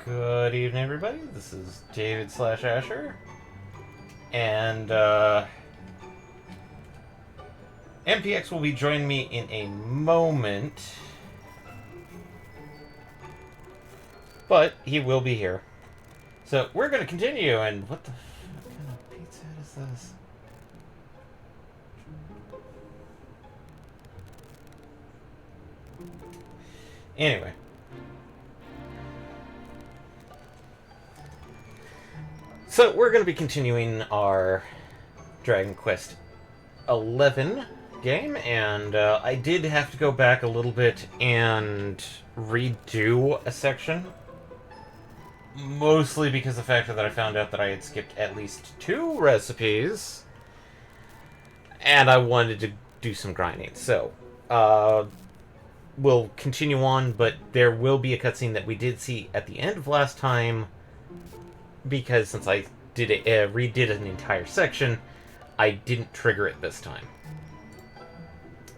Good evening, everybody. This is David / Asher, and MPX will be joining me in a moment, but he will be here. So we're going to continue, and what kind of pizza is this? Anyway. So we're going to be continuing our Dragon Quest 11 game, and I did have to go back a little bit and redo a section. Mostly because of the fact that I found out that I had skipped at least 2 recipes, and I wanted to do some grinding. So, we'll continue on, but there will be a cutscene that we did see at the end of last time, because since I redid an entire section, I didn't trigger it this time.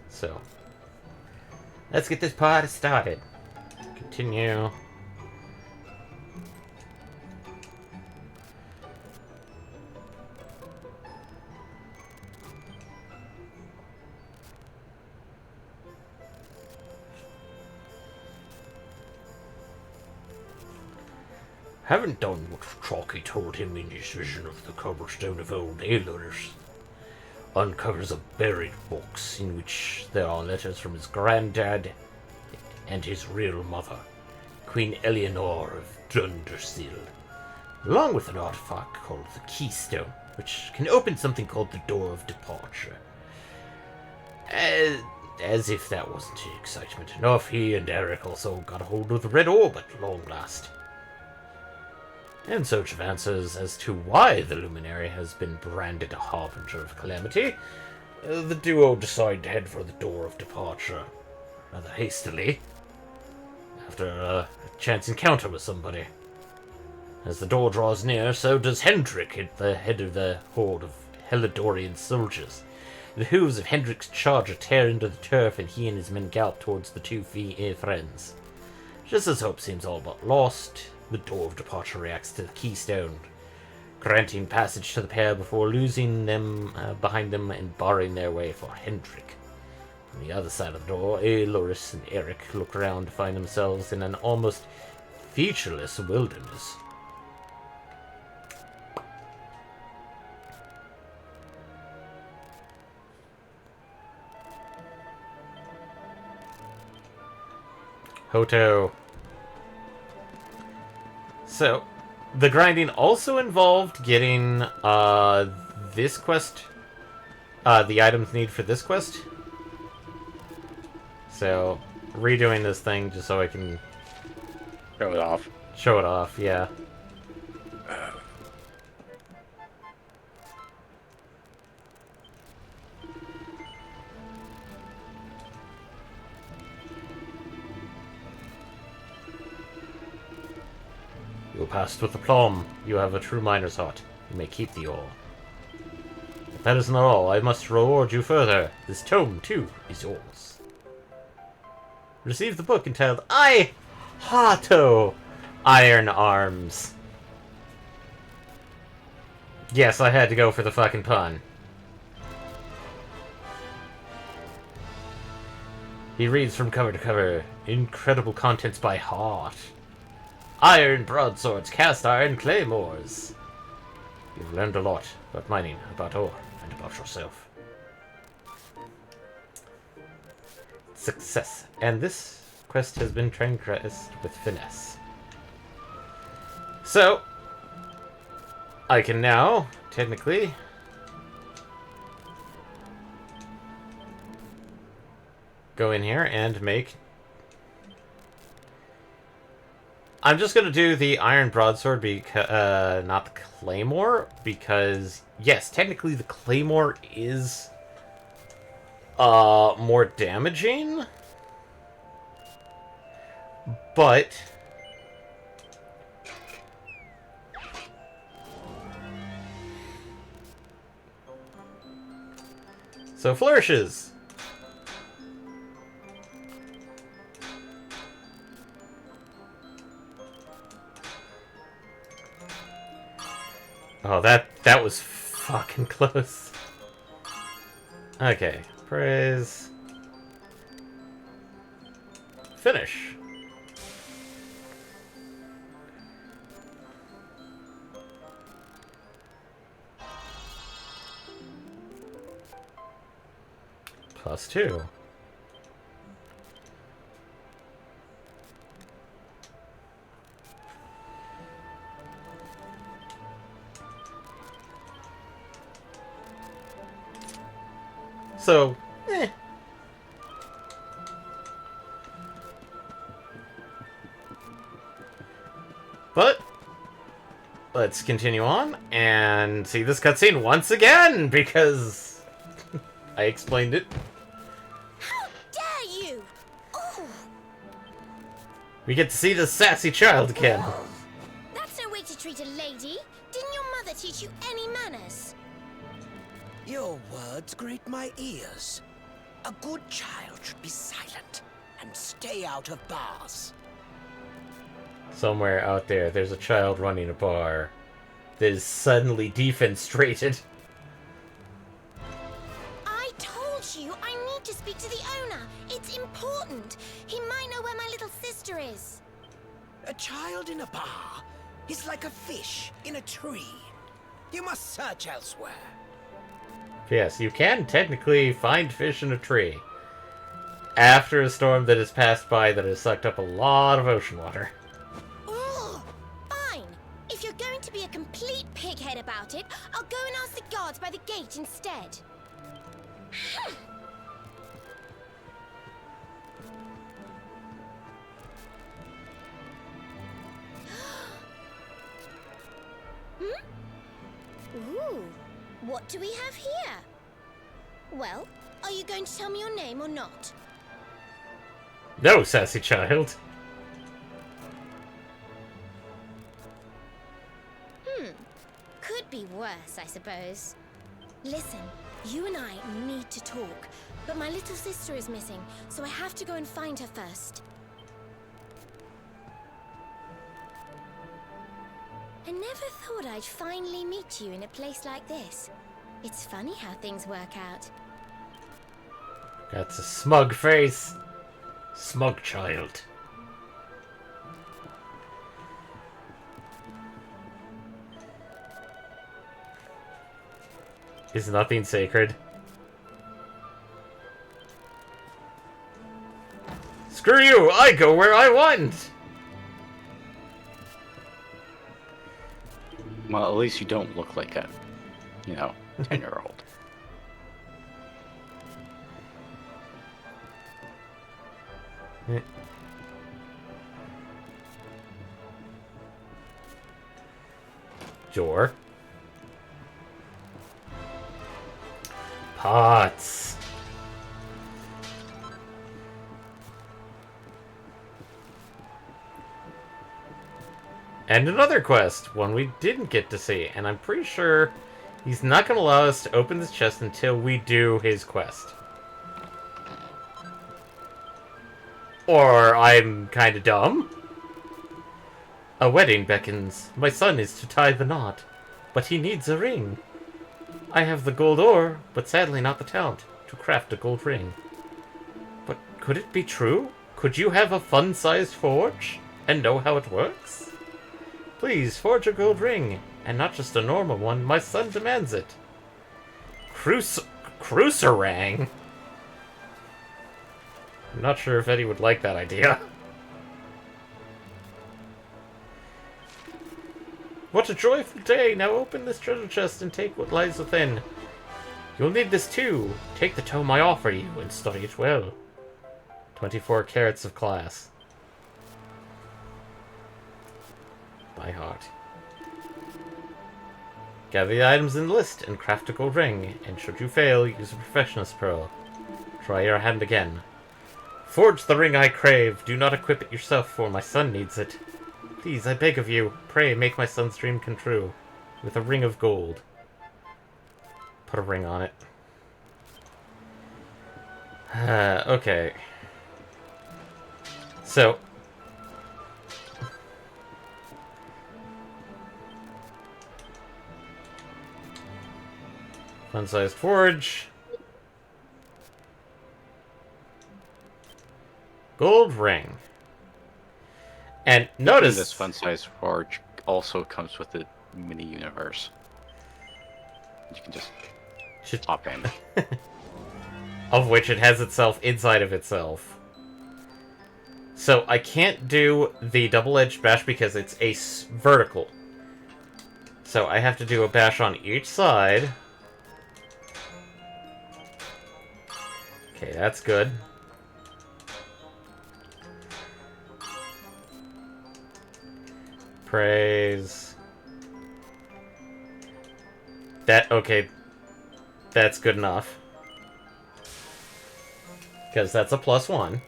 So, let's get this party started. Continue. Haven't done what Chalky told him in his vision of the cobblestone of old Aelur's. Uncovers a buried box in which there are letters from his granddad and his real mother, Queen Eleanor of Dundersill, along with an artifact called the Keystone, which can open something called the Door of Departure. As if that wasn't excitement enough, he and Eric also got a hold of the Red Orb at long last. In search of answers as to why the Luminary has been branded a harbinger of calamity, the duo decide to head for the Door of Departure, rather hastily, after a chance encounter with somebody. As the door draws near, so does Hendrik at the head of the horde of Helidorian soldiers. The hooves of Hendrik's charger tear into the turf, and he and his men gallop towards the two friends. Just as hope seems all but lost, the Door of Departure reacts to the Keystone, granting passage to the pair before losing them behind them and barring their way for Hendrik. On the other side of the door, Aloris and Eric look around to find themselves in an almost featureless wilderness. Hoto. So, the grinding also involved getting this quest, the items needed for this quest. So, redoing this thing just so I can Show it off. show it off, yeah. You passed with aplomb. You have a true miner's heart. You may keep the ore. But that isn't all. I must reward you further. This tome, too, is yours. Receive the book entitled I Hato Iron Arms. Yes, I had to go for the fucking pun. He reads from cover to cover. Incredible contents by heart. Iron broadswords, cast iron claymores. You've learned a lot about mining, about ore, and about yourself. Success. And this quest has been transgressed with finesse. So, I can now, technically, go in here and make... I'm just going to do the Iron Broadsword, because, not the Claymore, because, yes, technically the Claymore is more damaging, but so flourishes. Oh, that was fucking close. Okay, praise. Finish. +2. So, eh. But, let's continue on and see this cutscene once again, because I explained it. How dare you! Oh, We get to see the sassy child again. that's no way to treat a lady. Didn't your mother teach you any manners? Your words grate my ears. A good child should be silent and stay out of bars. Somewhere out there, there's a child running a bar that is suddenly defenestrated. I told you I need to speak to the owner. It's important. He might know where my little sister is. A child in a bar is like a fish in a tree. You must search elsewhere. Yes, you can technically find fish in a tree after a storm that has passed by that has sucked up a lot of ocean water. Ugh. Fine. If you're going to be a complete pighead about it, I'll go and ask the guards by the gate instead. Ooh, what do we have here? Well, are you going to tell me your name or not? No, sassy child. Could be worse, I suppose. Listen, you and I need to talk, but my little sister is missing, so I have to go and find her first. I never thought I'd finally meet you in a place like this. It's funny how things work out. That's a smug face. Smug child. Is nothing sacred? Screw you! I go where I want! Well, at least you don't look like a, 10-year-old. Jor. Pots. And another quest, one we didn't get to see, and I'm pretty sure he's not going to allow us to open this chest until we do his quest. Or I'm kind of dumb. A wedding beckons. My son is to tie the knot, but he needs a ring. I have the gold ore, but sadly not the talent to craft a gold ring. But could it be true? Could you have a fun-sized forge and know how it works? Please forge a gold ring, and not just a normal one. My son demands it. Cruiserang? I'm not sure if Eddie would like that idea. What a joyful day! Now open this treasure chest and take what lies within. You'll need this too. Take the tome I offer you and study it well. 24 carats of class. By heart. Gather the items in the list and craft a gold ring, and should you fail, use a professional's pearl. Try your hand again. Forge the ring I crave. Do not equip it yourself, for my son needs it. Please, I beg of you, pray make my son's dream come true. With a ring of gold. Put a ring on it. Okay. So. Fun-sized forge. Gold ring. And notice this fun-sized forge also comes with a mini universe. You can just hop in. of which it has itself inside of itself. So I can't do the double-edged bash because it's vertical. So I have to do a bash on each side. Okay, that's good. Praise. Okay. That's good enough. Because that's a +1.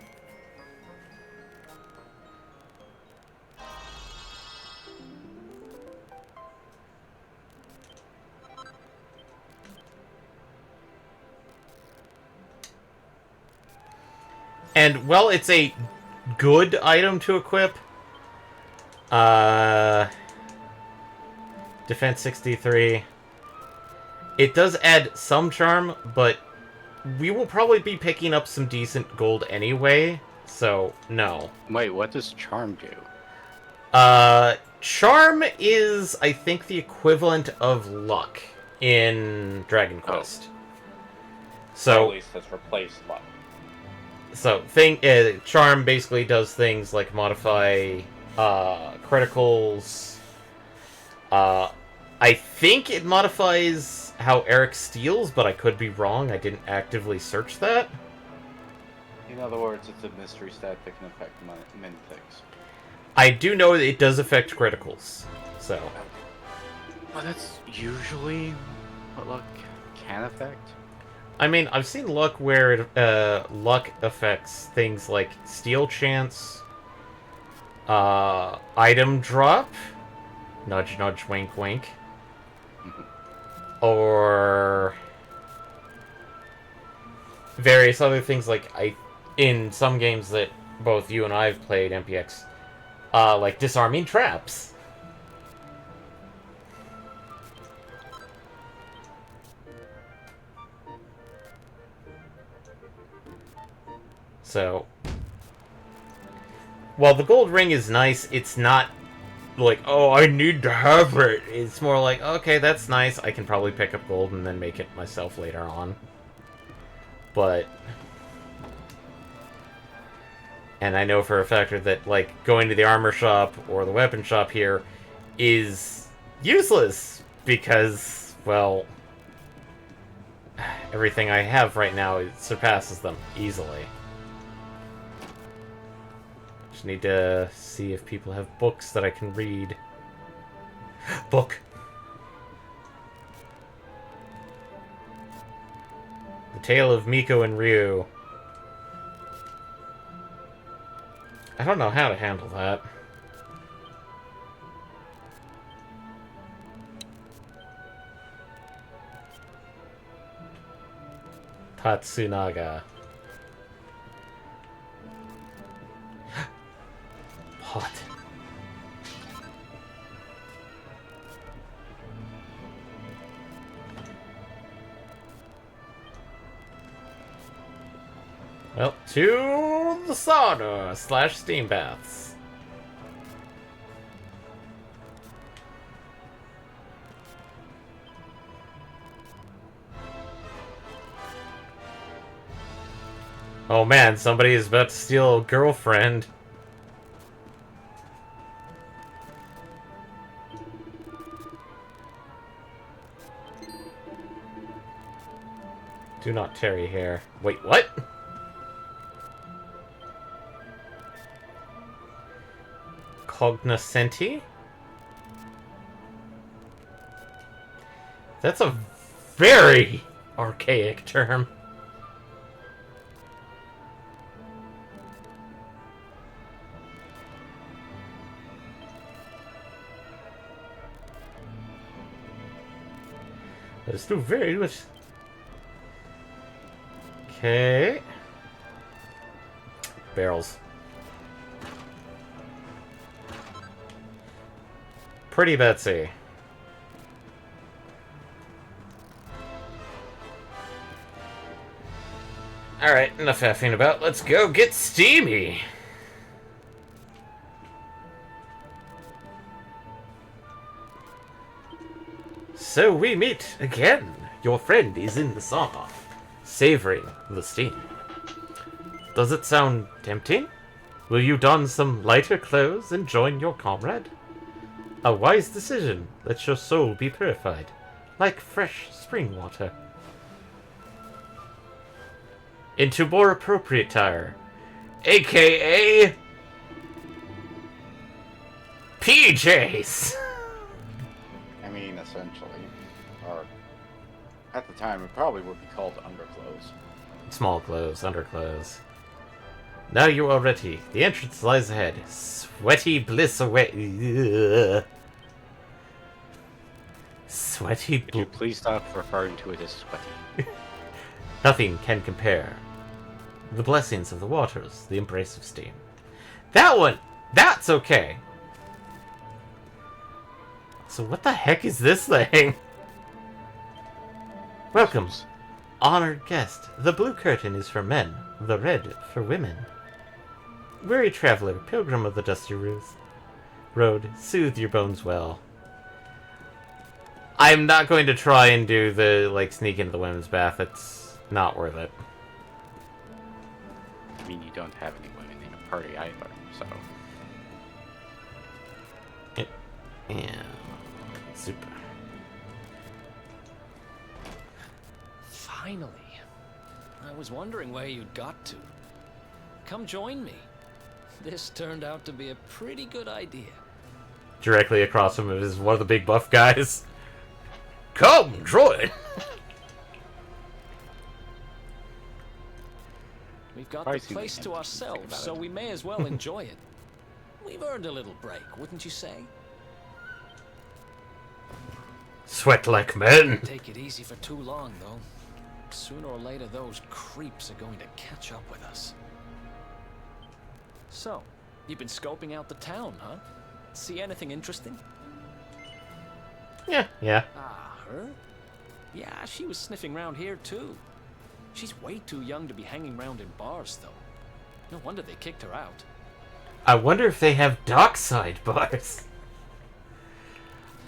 And, well, it's a good item to equip. Defense 63. It does add some charm, but we will probably be picking up some decent gold anyway, so no. Wait, what does charm do? Charm is, I think, the equivalent of luck in Dragon Quest. So, at least has replaced luck. So, Charm basically does things like modify criticals. I think it modifies how Eric steals, but I could be wrong. I didn't actively search that. In other words, it's a mystery stat that can affect many things. I do know that it does affect criticals, so... Well, that's usually what luck can affect. I mean, I've seen luck where luck affects things like steal chance, item drop, nudge nudge wink wink, or various other things like in some games that both you and I have played, MPX, like disarming traps. So, while the gold ring is nice, it's not like, oh, I need to have it. It's more like, okay, that's nice. I can probably pick up gold and then make it myself later on. But... And I know for a fact that, like, going to the armor shop or the weapon shop here is useless because, well, everything I have right now surpasses them easily. Just need to see if people have books that I can read. Book! The Tale of Miko and Ryu. I don't know how to handle that. Tatsunaga. Hot. Well, to the sauna / steam baths. Oh man, somebody is about to steal a girlfriend. Do not tarry here. Wait, what? Cognoscenti? That's a very archaic term. Let's do very much. Okay. Barrels. Pretty Betsy. Alright, enough faffing about. Let's go get steamy! So we meet again. Your friend is in the sauna, savoring the steam. Does it sound tempting? Will you don some lighter clothes and join your comrade? A wise decision. Let your soul be purified, like fresh spring water. Into more appropriate attire, aka PJs. I mean, essentially. Or, at the time, it probably would be called underclothes. Small clothes, underclothes. Now you are ready. The entrance lies ahead. Sweaty bliss away. Ugh. Sweaty Could you please stop referring to it as sweaty? Nothing can compare. The blessings of the waters, the embrace of steam. That one, that's okay. So what the heck is this thing? Welcome, honored guest. The blue curtain is for men, the red for women. Weary traveler, pilgrim of the dusty road, soothe your bones well. I'm not going to try and do the, sneak into the women's bath. It's not worth it. I mean, you don't have any women in a party either, so... Yeah. Super. Finally. I was wondering where you'd got to. Come join me. This turned out to be a pretty good idea. Directly across from him is one of the big buff guys. Come, join! We've got the place to ourselves, so we may as well enjoy it. We've earned a little break, wouldn't you say? Sweat like men! Take it easy for too long, though. Sooner or later, those creeps are going to catch up with us. So, you've been scoping out the town, huh? See anything interesting? Yeah. Ah, her? Yeah, she was sniffing around here, too. She's way too young to be hanging around in bars, though. No wonder they kicked her out. I wonder if they have dockside bars.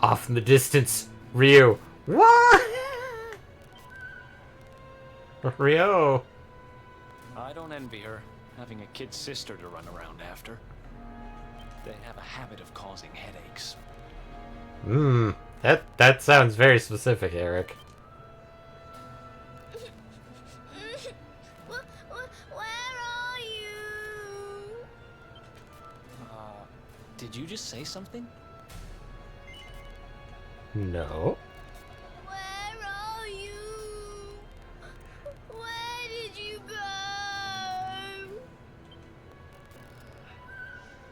Off in the distance, Ryu. What? Ryo. I don't envy her, having a kid sister to run around after. They have a habit of causing headaches. That sounds very specific, Eric. Where are you? Did you just say something? No. Where are you? Where did you go?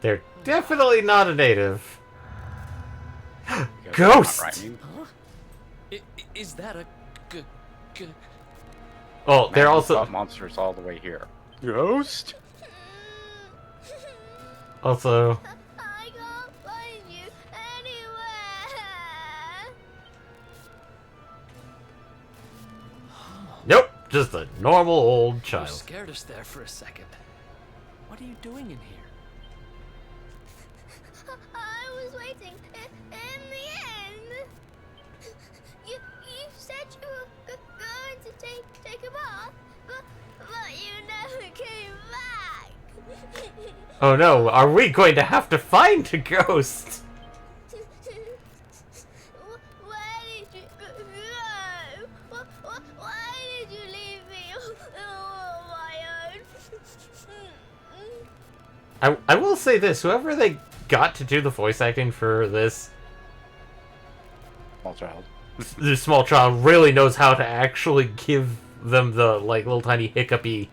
They're definitely not a native. Because Ghost! it's not rhyming. Huh? Is that a Oh, they're Man, also we've got monsters all the way here. Ghost? also I can't find you anywhere. nope, just a normal old You child. scared us there for a second. What are you doing in here? I was waiting in the end. You said you were going to take a bath, but you never came back. Oh no, are we going to have to find a ghost? Where did you go? Why did you leave me on my own? I will say this, whoever they got to do the voice acting for this Small child. this small child really knows how to actually give them the little tiny hiccupy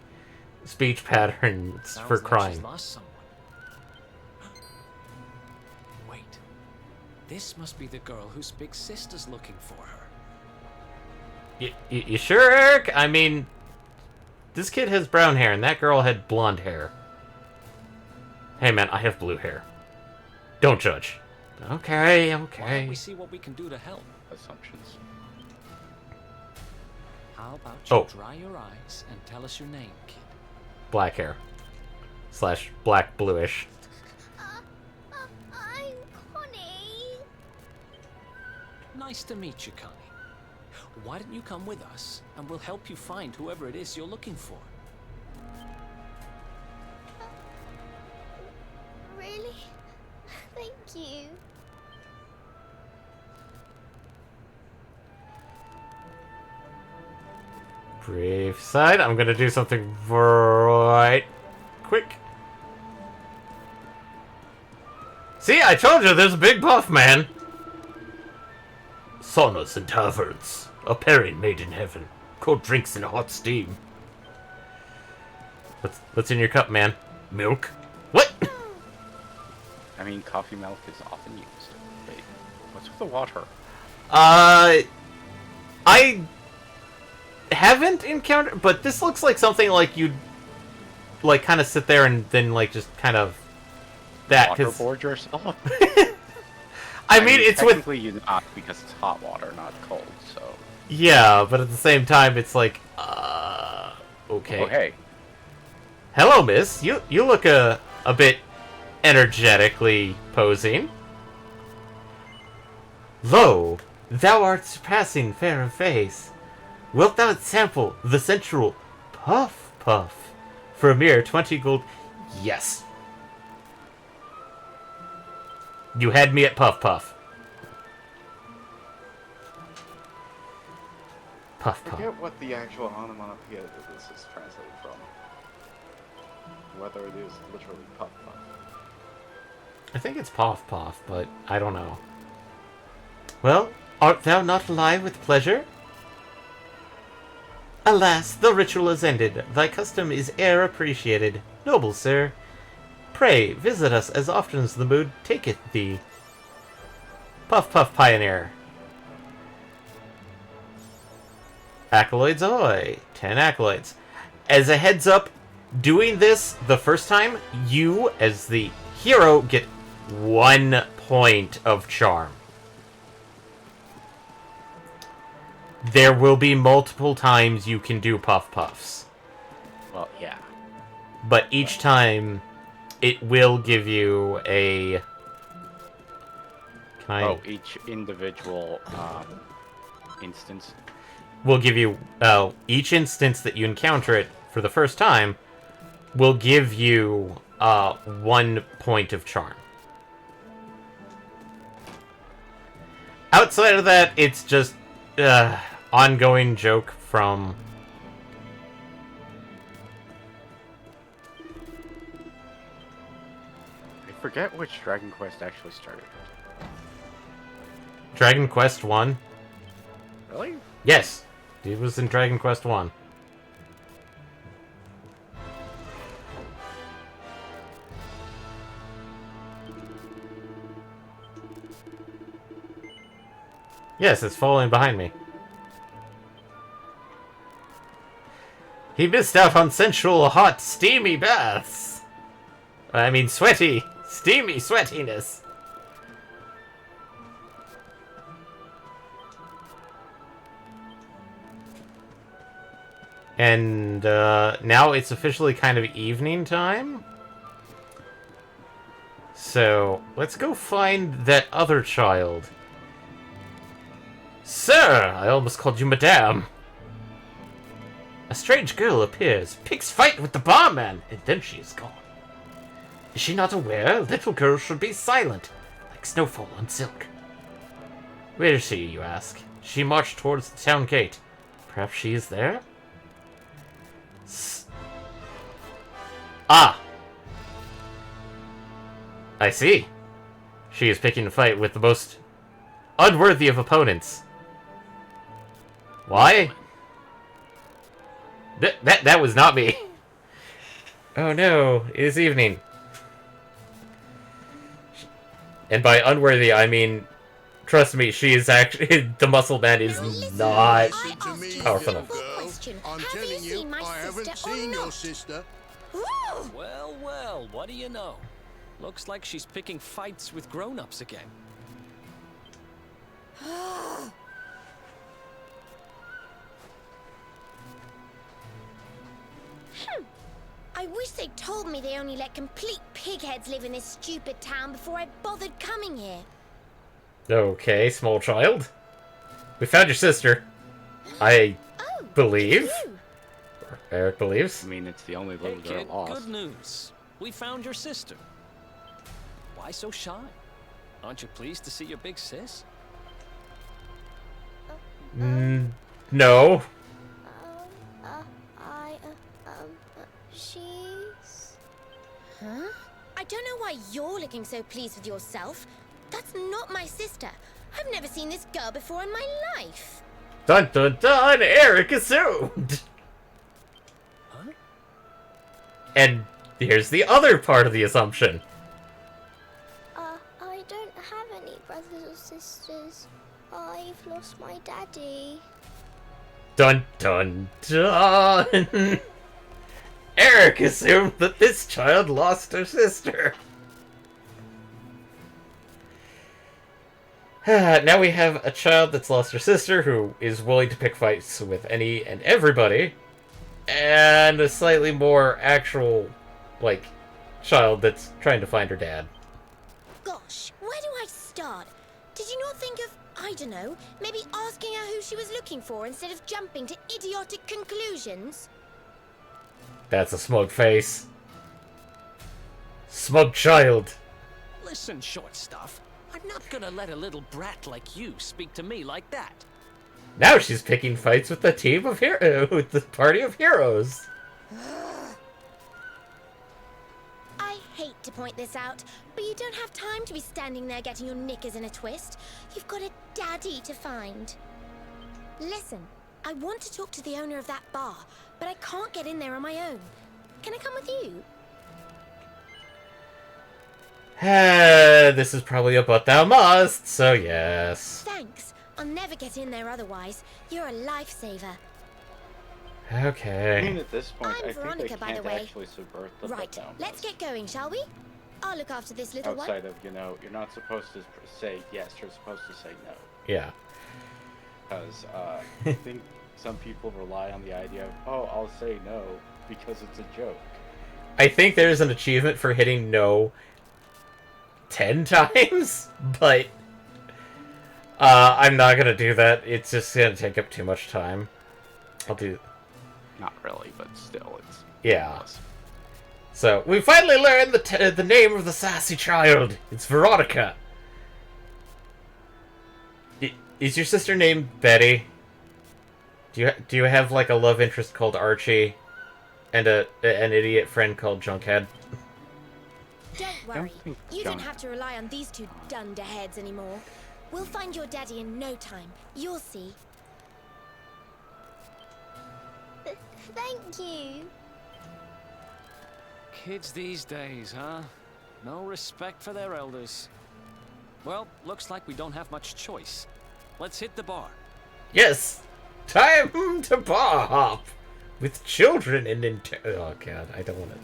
speech patterns Sounds for like crying. She's lost someone. Wait. This must be the girl whose big sister's looking for her. You sure, Eric? I mean, this kid has brown hair and that girl had blonde hair. Hey man, I have blue hair. Don't judge. Okay. Why don't we see what we can do to help? Assumptions. How about you Oh. dry your eyes and tell us your name, kid? Black hair. / black bluish. I'm Connie. Nice to meet you, Connie. Why don't you come with us, and we'll help you find whoever it is you're looking for. Really? Thank you. Brief side. I'm gonna do something right quick. See, I told you there's a big buff, man. Saunas and taverns. A pairing made in heaven. Cold drinks in hot steam. What's in your cup, man? Milk? What? I mean, coffee milk is often used. Wait, what's with the water? I haven't encountered, but this looks like something like you'd like kind of sit there and then like just kind of that because Waterboard yourself? I mean it's with technically you not because it's hot water, not cold. So yeah, but at the same time it's like okay. oh hey, Hello, miss. You look a bit energetically posing. Lo, thou art surpassing fair of face. Wilt thou sample the sensual puff puff for a mere 20 gold? Yes. You had me at puff puff. Puff I puff. forget what the actual onomatopoeia that this is translated from. Whether it is literally puff puff. I think it's puff puff, but I don't know. Well, art thou not alive with pleasure? Alas, the ritual is ended. Thy custom is e'er appreciated. Noble sir, pray visit us as often as the mood taketh thee. Puff Puff Pioneer. Accolades ahoy! 10 accolades. As a heads up, doing this the first time, you, as the hero, get 1 point of charm. There will be multiple times you can do Puff Puffs. well yeah. But each time, it will give you a... Can I... Oh, each individual instance. will give you... each instance that you encounter it for the first time will give you 1 point of charm. Outside of that, it's just ongoing joke from... I forget which Dragon Quest actually started. Dragon Quest 1? Really? Yes, it was in Dragon Quest 1. Yes, it's falling behind me. He missed out on sensual, hot, steamy baths. I mean, sweaty, steamy sweatiness. And now it's officially kind of evening time. So let's go find that other child. Sir, I almost called you Madame. A strange girl appears, picks fight with the barman, and then she is gone. Is she not aware little girls should be silent, like snowfall on silk? Where is she, you ask? She marched towards the town gate. Perhaps she is there? Ah! I see. She is picking a fight with the most unworthy of opponents. Why? That was not me. Oh no, it is evening. And by unworthy, I mean, trust me, she is actually, the muscle man is not powerful enough. I'm Have you telling you, seen my I haven't sister or seen your not? sister. Well, well, what do you know? Looks like she's picking fights with grown-ups again. wish they'd told me they only let complete pigheads live in this stupid town before I bothered coming here. Okay, small child. We found your sister. I Oh, believe. it's you. Eric believes. I mean, it's the only Hey little girl kid, lost. good news. We found your sister. Why so shy? Aren't you pleased to see your big sis? No. She's... Huh? I don't know why you're looking so pleased with yourself. That's not my sister. I've never seen this girl before in my life. Dun dun dun! Eric assumed! Huh? And here's the other part of the assumption. I don't have any brothers or sisters. I've lost my daddy. Dun dun dun! Eric assumed that this child lost her sister. Now we have a child that's lost her sister who is willing to pick fights with any and everybody. And a slightly more actual, like, child that's trying to find her dad. Gosh, where do I start? Did you not think of, I don't know, maybe asking her who she was looking for instead of jumping to idiotic conclusions? That's a smug face. Smug child. Listen, short stuff. I'm not gonna let a little brat like you speak to me like that. Now she's picking fights with the team of with the party of heroes. I hate to point this out, but you don't have time to be standing there getting your knickers in a twist. You've got a daddy to find. Listen, I want to talk to the owner of that bar, but I can't get in there on my own. Can I come with you? This is probably a but thou must, so yes. Thanks. I'll never get in there otherwise. You're a lifesaver. I mean, Okay. at this point, I'm I think Veronica, they by the can't way. actually subvert the Right, put-down let's list. get going, shall we? I'll look after this little one. Outside of, you know, you're not supposed to say yes, you're supposed to say no. Yeah. Because I think some people rely on the idea of, oh, I'll say no because it's a joke. I think there's an achievement for hitting no 10 times, but I'm not gonna do that. It's just gonna take up too much time. I'll do... Not really, but still, it's Yeah. close. So, we finally learned the name of the sassy child. It's Veronica. Is your sister named Betty? Do you have, like, a love interest called Archie? And an idiot friend called Junkhead? Don't worry. think You John- don't have to rely on these two dunderheads anymore. We'll find your daddy in no time. You'll see. Thank you. Kids these days, huh? No respect for their elders. Well, looks like we don't have much choice. Let's hit the bar. Yes! Time to bar hop! With children and oh god, I don't want to...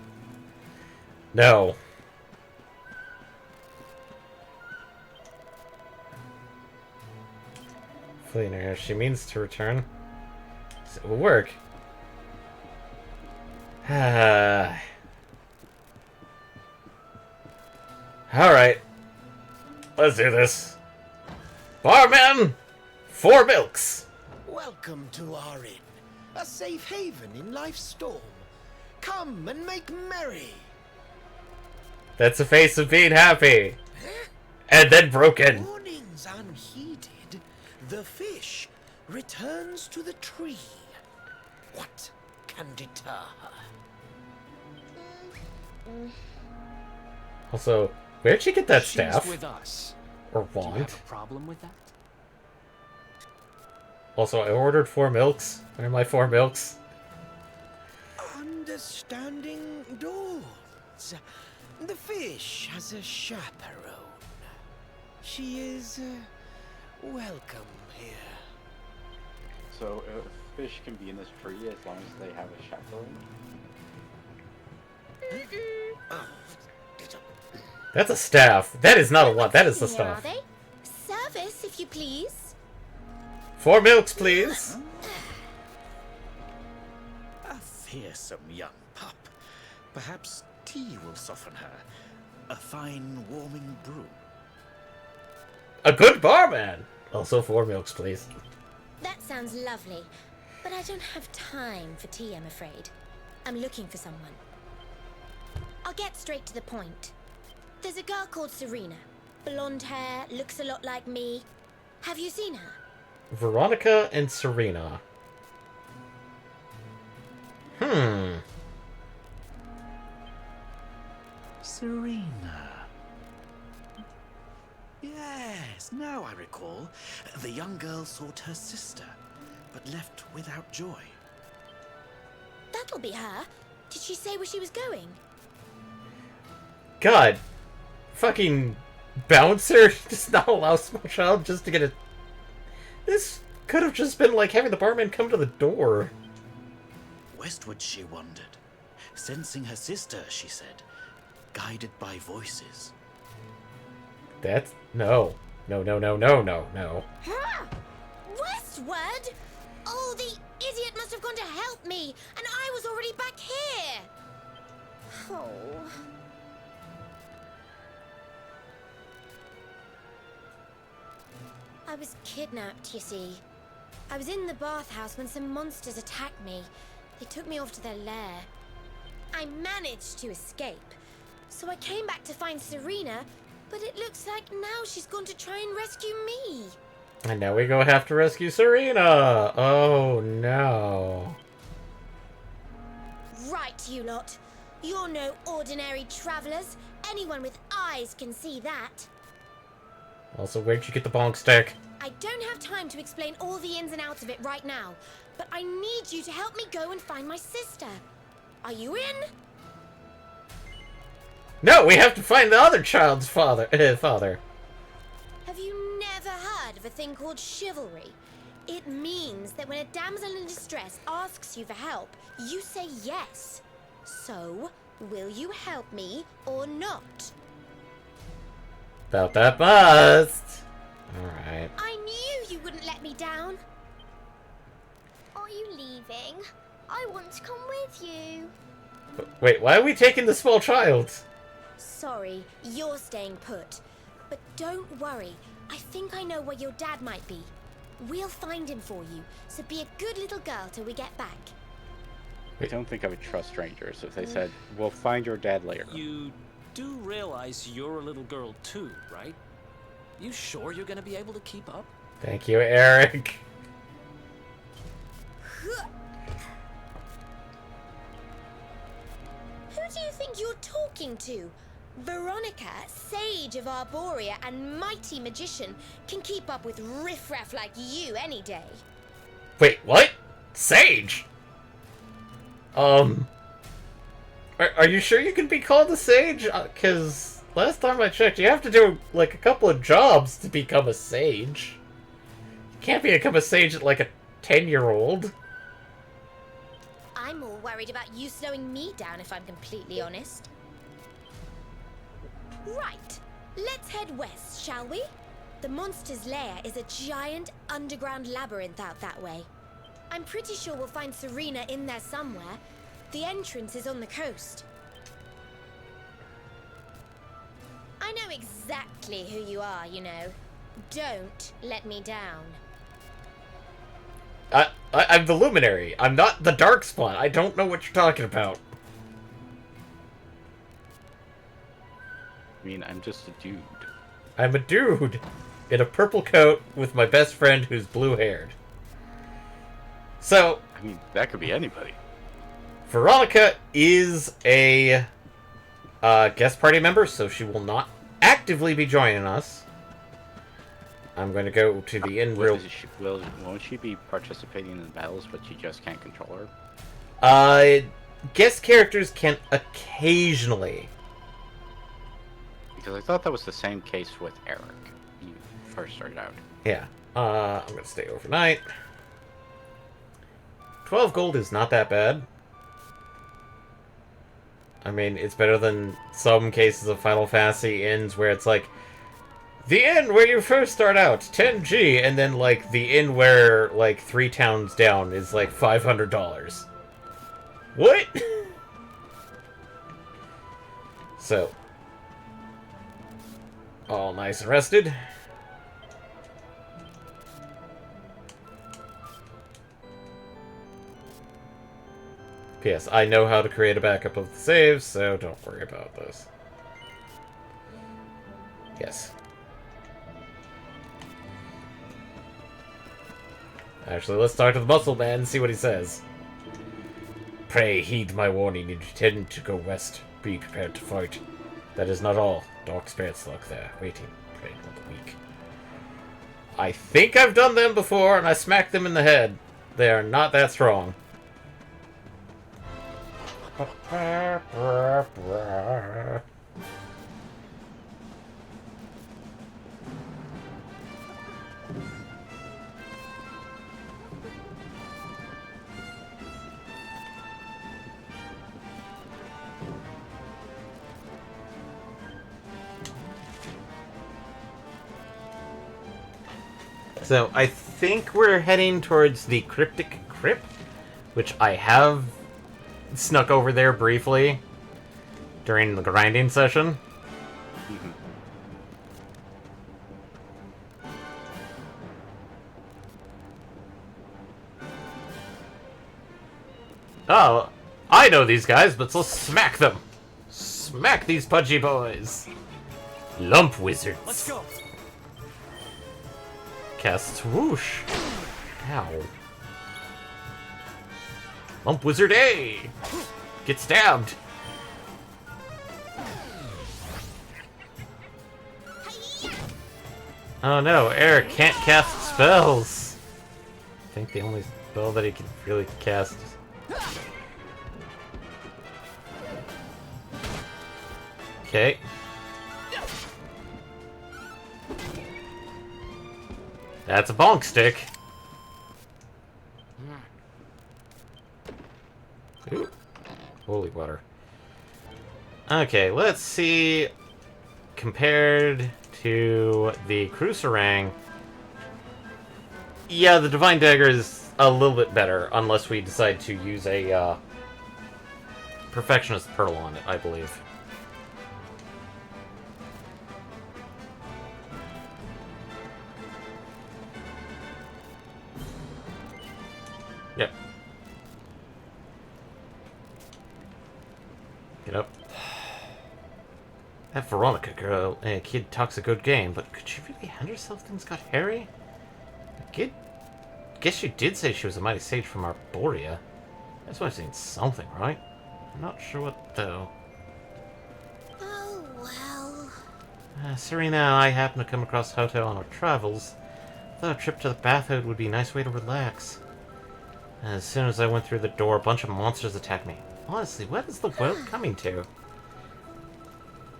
No. Fleeing her, she means to return. So it will work. Alright. Let's do this. Barman! 4 milks! Welcome to our inn, a safe haven in life's storm. Come and make merry. That's a face of being happy. And then broken. Warnings unheeded, the fish returns to the tree. What can deter her? Also, where'd she get that She's staff? with us. Or Do you wand? have a problem with that? Also, I ordered 4 milks. Where are my 4 milks? Understanding dawns. The fish has a chaperone. She is welcome here. So, fish can be in this tree as long as they have a chaperone? That's a staff. That is not a wand. That is the Here, are staff. they? Service, if you please. 4 milks, please. A fearsome young pup, Perhaps tea will soften her. A fine, warming brew. A good barman! Also 4 milks, please. That sounds lovely, but I don't have time for tea, I'm afraid. I'm looking for someone. I'll get straight to the point. There's a girl called Serena. Blonde hair, looks a lot like me. Have you seen her? Veronica and Serena. Serena. Yes, now I recall. The young girl sought her sister, but left without joy. That'll be her. Did she say where she was going? God. Fucking bouncer does not allow a small child just to get a... This could have just been like having the barman come to the door. Westward she wandered, sensing her sister, she said, guided by voices. That's... No. No, no, no, no, no, no. Huh? Westward? Oh, the idiot must have gone to help me, and I was already back here. Oh. I was kidnapped, you see. I was in the bathhouse when some monsters attacked me. They took me off to their lair. I managed to escape. So I came back to find Serena, but it looks like now she's gone to try and rescue me. And now we go have to rescue Serena! Oh, no. Right, you lot. You're no ordinary travelers. Anyone with eyes can see that. Also, where'd you get the bonk stick? I don't have time to explain all the ins and outs of it right now, but I need you to help me go and find my sister. Are you in? No, we have to find the other child's father. Father. Have you never heard of a thing called chivalry? It means that when a damsel in distress asks you for help, you say yes. So, will you help me or not? About that bust. Alright. I knew you wouldn't let me down. Are you leaving? I want to come with you. Wait, why are we taking the small child? Sorry, you're staying put. But don't worry, I think I know where your dad might be. We'll find him for you, so be a good little girl till we get back. I don't think I would trust strangers if they said, we'll find your dad later. You do realize you're a little girl too, right? You sure you're gonna be able to keep up? Thank you, Eric. Who do you think you're talking to? Veronica, sage of Arborea and mighty magician, can keep up with riffraff like you any day. Wait, what? Sage? Are you sure you can be called a sage? Because last time I checked, you have to do, like, a couple of jobs to become a sage. You can't become a sage at, like, a 10-year-old. I'm more worried about you slowing me down, if I'm completely honest. Right, let's head west, shall we? The monster's lair is a giant underground labyrinth out that way. I'm pretty sure we'll find Serena in there somewhere. The entrance is on the coast. I know exactly who you are, you know. Don't let me down. I'm the Luminary. I'm not the Darkspawn. I don't know what you're talking about. I mean, I'm just a dude. I'm a dude in a purple coat with my best friend who's blue-haired. So, I mean, that could be anybody. Veronica is a guest party member, so she will not actively be joining us. I'm going to go to the inn real... Won't she be participating in the battles, but you just can't control her? Guest characters can occasionally. Because I thought that was the same case with Eric when you first started out. Yeah. I'm going to stay overnight. 12 gold is not that bad. I mean, it's better than some cases of Final Fantasy inns where it's like, the inn where you first start out, 10G, and then, like, the inn where, like, 3 towns down is, like, $500. What? So, all nice and rested. P.S. I know how to create a backup of the saves, so don't worry about this. Yes. Actually, let's talk to the muscle man and see what he says. Pray heed my warning. You intend to go west. Be prepared to fight. That is not all. Dark spirits lurk there, waiting. Pray not weak. I think I've done them before, and I smacked them in the head. They are not that strong. So, I think we're heading towards the Cryptic Crypt, which I have snuck over there briefly during the grinding session. Oh, I know these guys, but let's smack them. Smack these pudgy boys. Lump wizards. Let's go. Cast swoosh. Ow. Lump wizard A. Get stabbed. Oh no, Eric can't cast spells. I think the only spell that he can really cast is... Okay. That's a bonk stick. Ooh. Holy water. Okay, let's see. Compared to the Cruiserang, yeah, the Divine Dagger is a little bit better, unless we decide to use a Perfectionist Pearl on it, I believe. Yep. Get up. That Veronica girl, kid talks a good game, but could she really hand herself things got hairy? Guess you did say she was a mighty sage from Arborea. That's why I've seen something, right? I'm not sure what, though. Oh, well. Serena and I happened to come across the hotel on our travels. Thought a trip to the bathhouse would be a nice way to relax. As soon as I went through the door, a bunch of monsters attacked me. Honestly, what is the world coming to?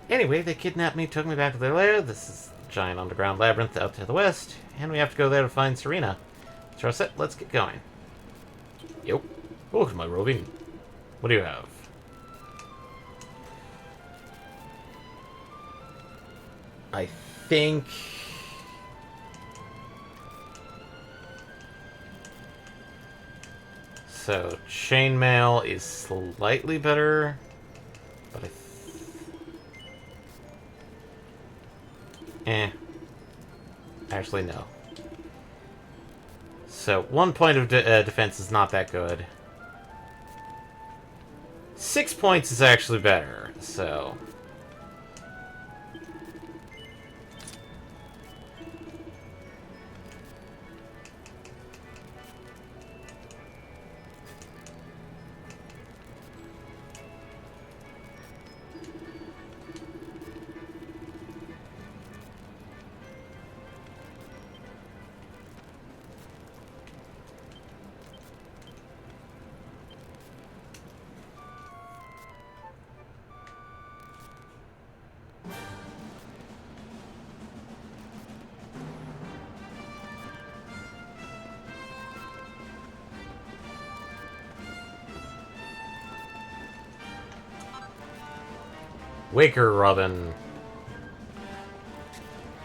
Anyway, they kidnapped me, took me back to their lair. This is the giant underground labyrinth out to the west, and we have to go there to find Serena. So set, let's get going. Yep. Oh, look at my roving. What do you have? I think... So, chainmail is slightly better, but actually, no. So, 1 point of defense is not that good. 6 points is actually better, so... Waker Robin.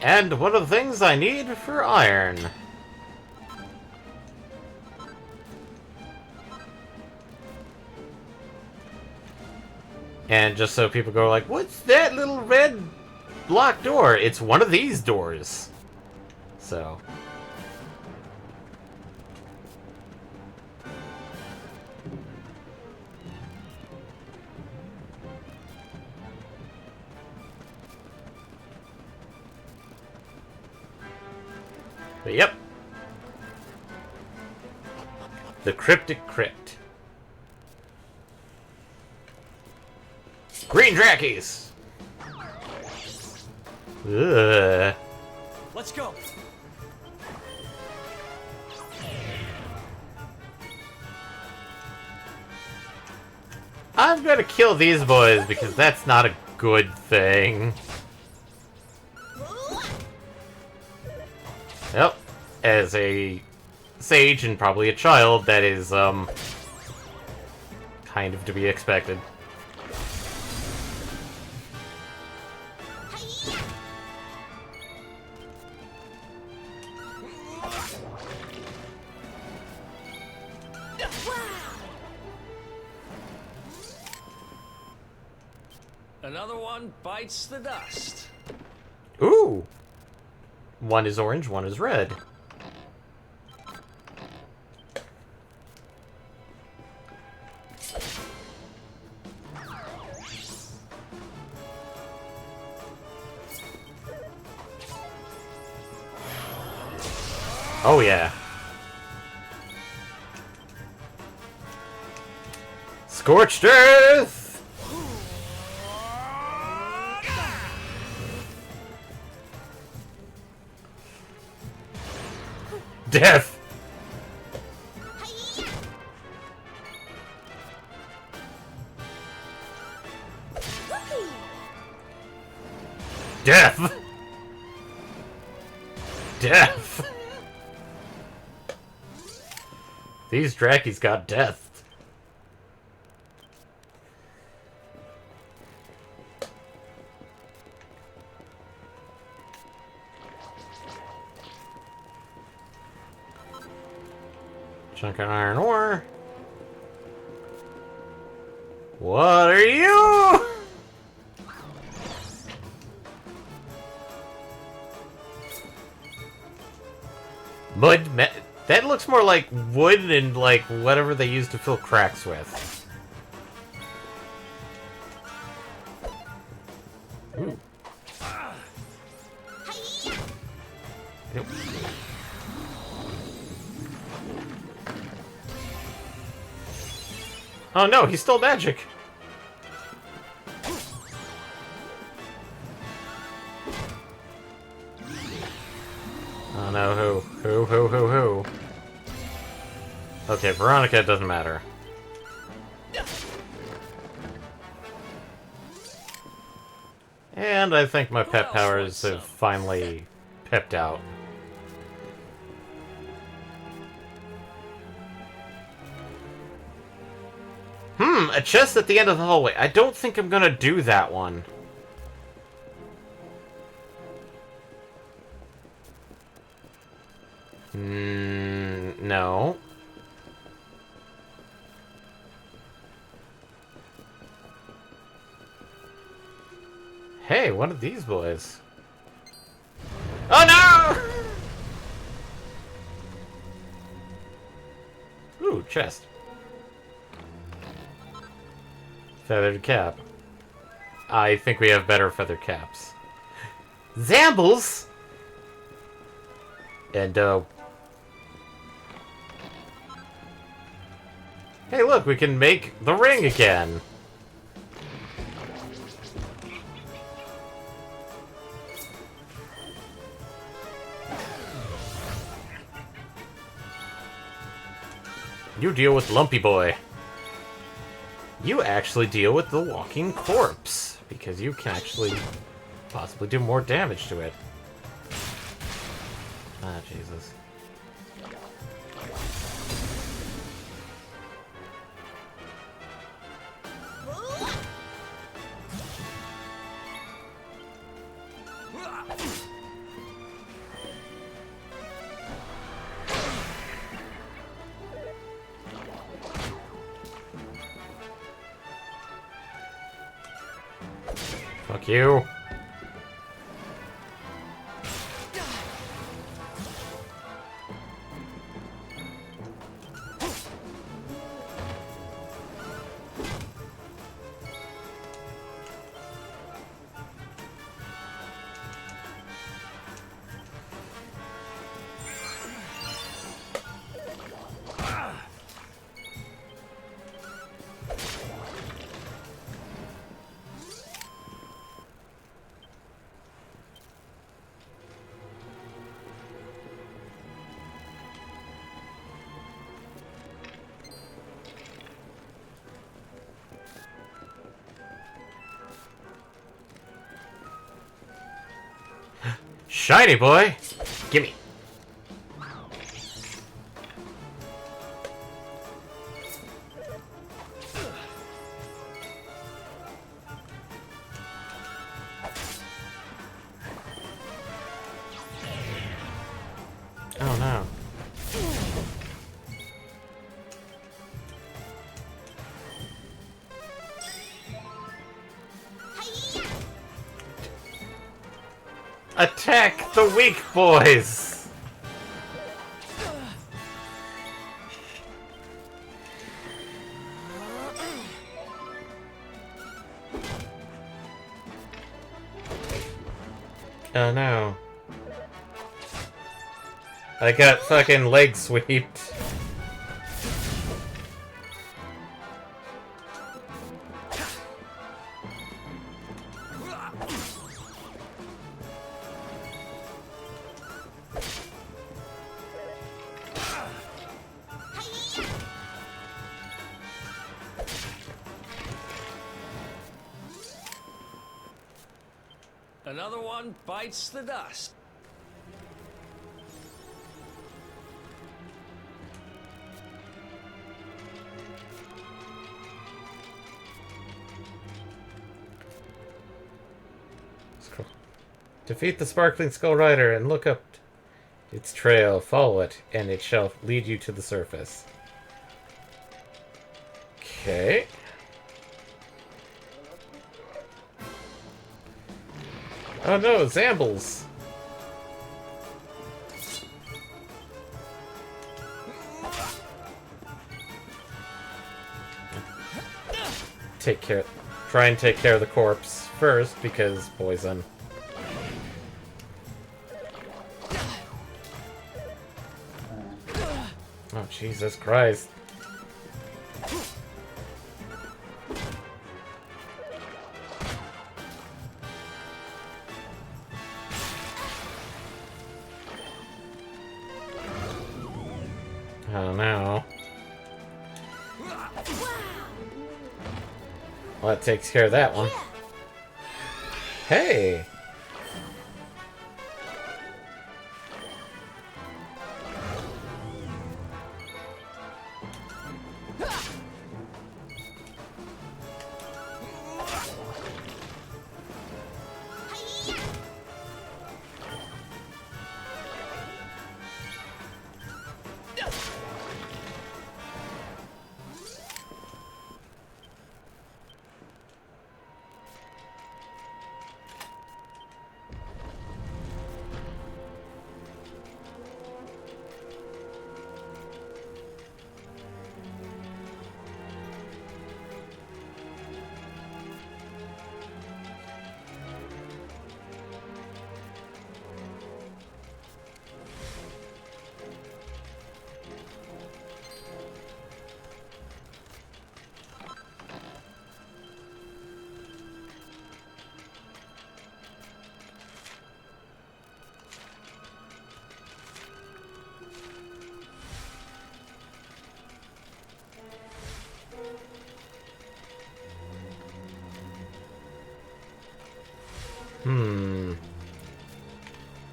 And one of the things I need for iron. And just so people go like, what's that little red locked door? It's one of these doors. So... But yep. The Cryptic Crypt. Green Drackies! Ugh. Let's go. I'm gonna kill these boys because that's not a good thing. Yep. As a sage and probably a child, that is, kind of to be expected. Another one bites the dust. Ooh! One is orange, one is red. Oh yeah. Scorched Earth! Death! Death! Death! These Drackies got death. Chunk of iron ore. What are you? That looks more like wood and like whatever they used to fill cracks with. Ooh. Nope. Oh no, he stole magic! Oh no, who? Okay, Veronica, it doesn't matter. And I think my pet powers have finally pepped out. A chest at the end of the hallway. I don't think I'm gonna do that one. No. Hey, one of these boys. Oh no! Ooh, chest. Feathered cap. I think we have better feather caps. Zambles! And, hey, look, we can make the ring again! You deal with Lumpy Boy. You actually deal with the walking corpse, because you can actually possibly do more damage to it. Ah, Jesus. Fuck you. Shiny boy! Gimme. Oh no. Attack the weak boys! Oh no. I got fucking leg sweeped. Another one bites the dust. Scroll. Defeat the Sparkling Skull Rider and look up its trail. Follow it, and it shall lead you to the surface. Okay. Oh no, Zambles! Take care. Try and take care of the corpse first, because poison. Oh, Jesus Christ. Oh no. Well, that takes care of that one. Hey!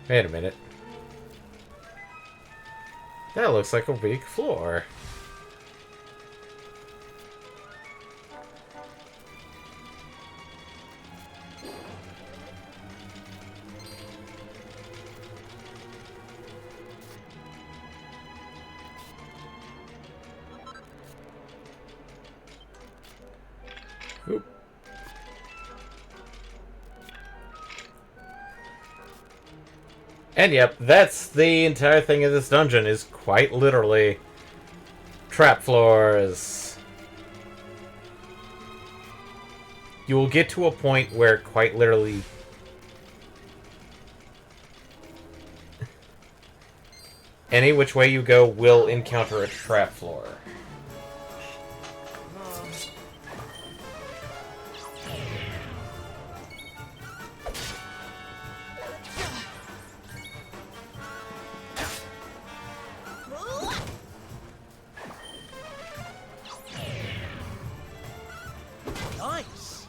Wait a minute. That looks like a weak floor. Oop. And yep, that's the entire thing of this dungeon, is quite literally trap floors. You will get to a point where quite literally any which way you go will encounter a trap floor. Nice.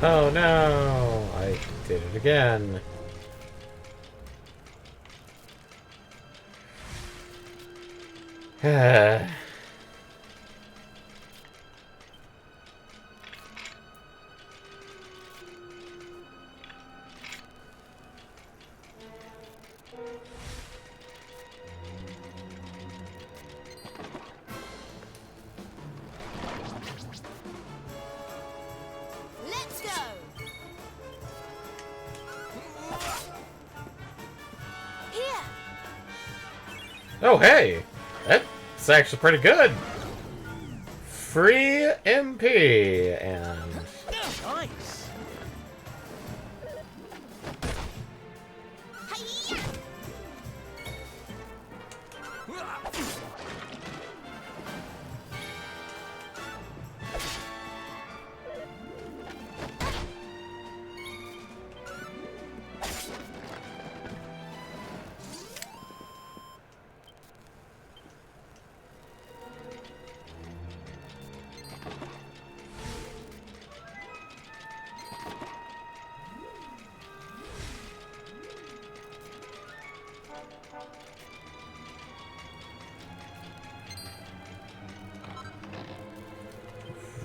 Oh no! I did it again. Let's go! Here! Oh hey! That's actually pretty good! Free MP, and... Nice. Hi-ya!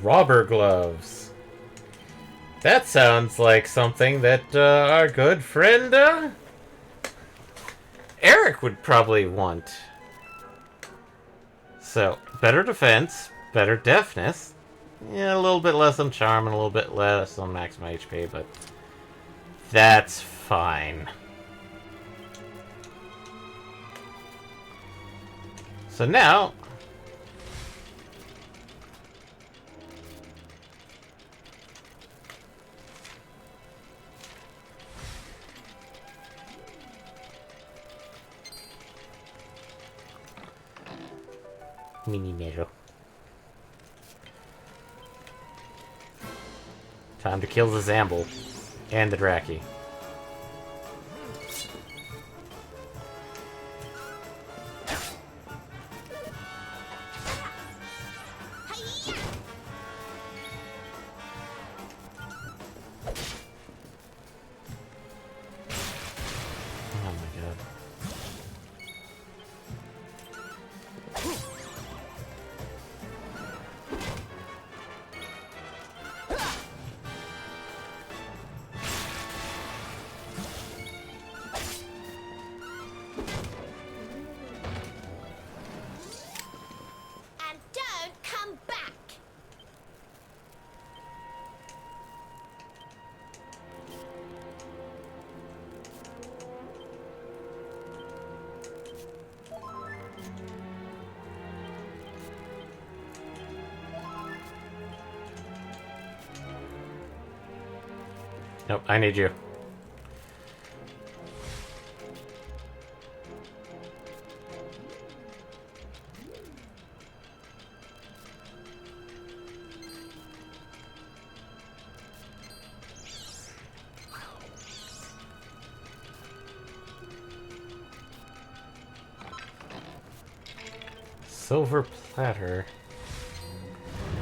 Robber gloves. That sounds like something that our good friend Eric would probably want. So, better defense, better deafness, yeah, a little bit less on charm and a little bit less on maximum HP, but that's fine. So now, mini measure. Time to kill the Zamble and the Draki. Oh my god. And don't come back! Nope, I need you. silver platter.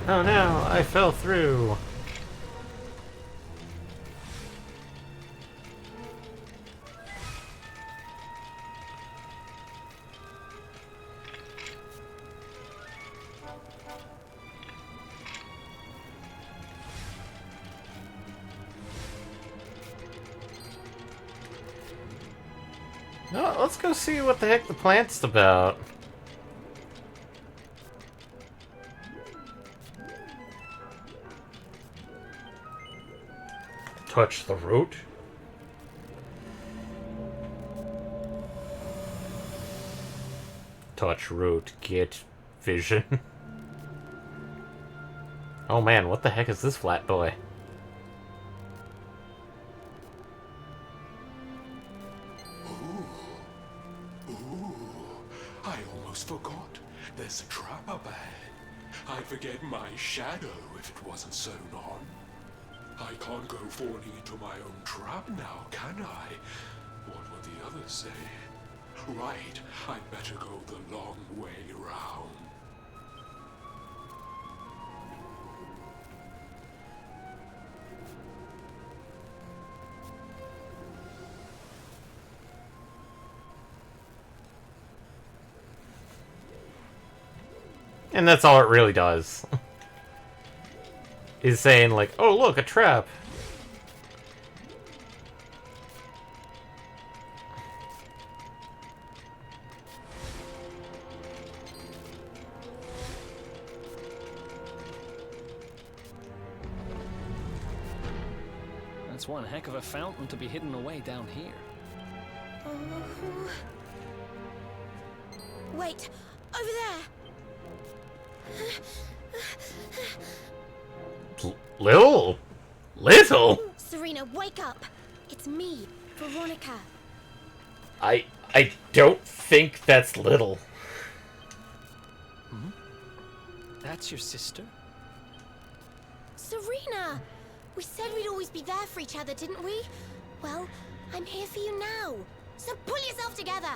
Oh no, I fell through. No, let's go see what the heck the plant's about. Touch the root. Touch root, get vision. Oh man, what the heck is this flat boy? I almost forgot. There's a trap up ahead. I'd forget my shadow if it wasn't sewn on. I can't go falling into my own trap now, can I? What will the others say? Right, I'd better go the long way round. And that's all it really does. Is saying like, oh look, a trap. That's one heck of a fountain to be hidden away down here. Wait, over there. Little? Serena, wake up. It's me, Veronica. I don't think that's little. That's your sister? Serena! We said we'd always be there for each other, didn't we? Well, I'm here for you now. So pull yourself together.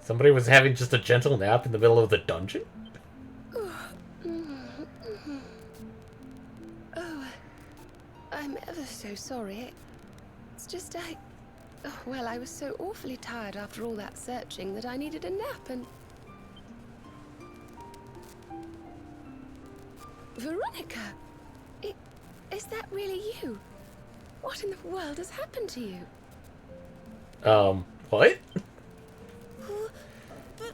Somebody was having just a gentle nap in the middle of the dungeon? Oh, I'm ever so sorry. It's just well, I was so awfully tired after all that searching that I needed a nap and... Veronica! Is that really you? What in the world has happened to you? What? But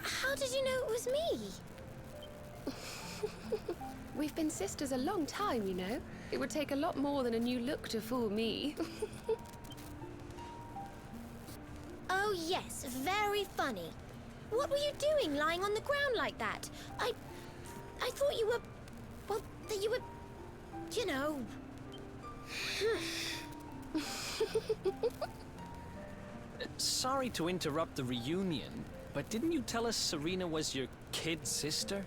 how did you know it was me? We've been sisters a long time, you know. It would take a lot more than a new look to fool me. Oh yes, very funny. What were you doing lying on the ground like that? I thought you were... well, that you were... you know... Sorry to interrupt the reunion, but didn't you tell us Serena was your kid sister?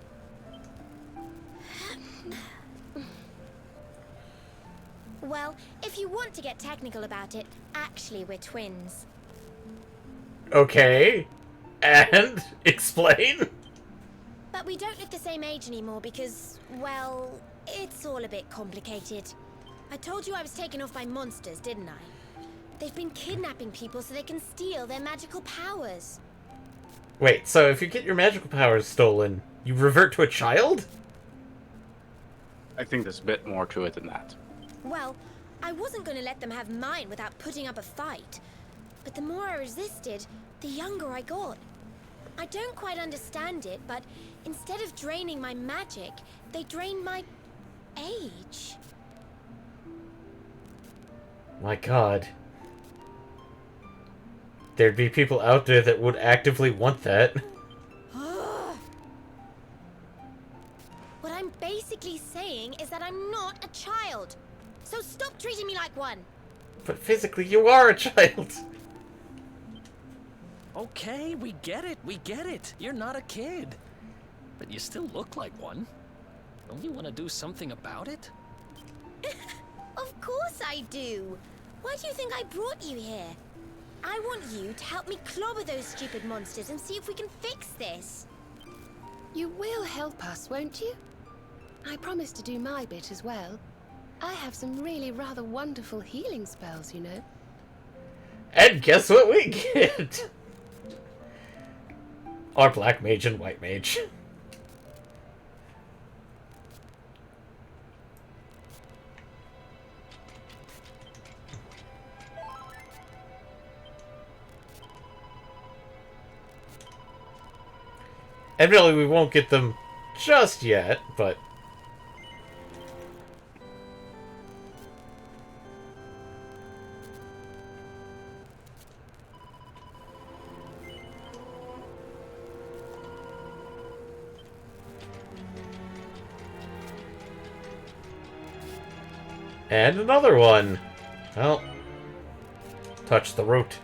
Well, if you want to get technical about it, actually we're twins. Okay. And explain? But we don't look the same age anymore because, well, it's all a bit complicated. I told you I was taken off by monsters, didn't I? They've been kidnapping people so they can steal their magical powers. Wait, so if you get your magical powers stolen, you revert to a child? I think there's a bit more to it than that. Well, I wasn't going to let them have mine without putting up a fight. But the more I resisted, the younger I got. I don't quite understand it, but instead of draining my magic, they drain my age. My god. There'd be people out there that would actively want that. What I'm basically saying is that I'm not a child. So stop treating me like one. But physically, you are a child. Okay, we get it. You're not a kid. But you still look like one. Don't you want to do something about it? course I do. Why do you think I brought you here? I want you to help me clobber those stupid monsters and see if we can fix this. You will help us, won't you? I promise to do my bit as well. I have some really rather wonderful healing spells, you know. And guess what we get? Our black mage and white mage. And really, we won't get them just yet, but... And another one! Well, touch the root.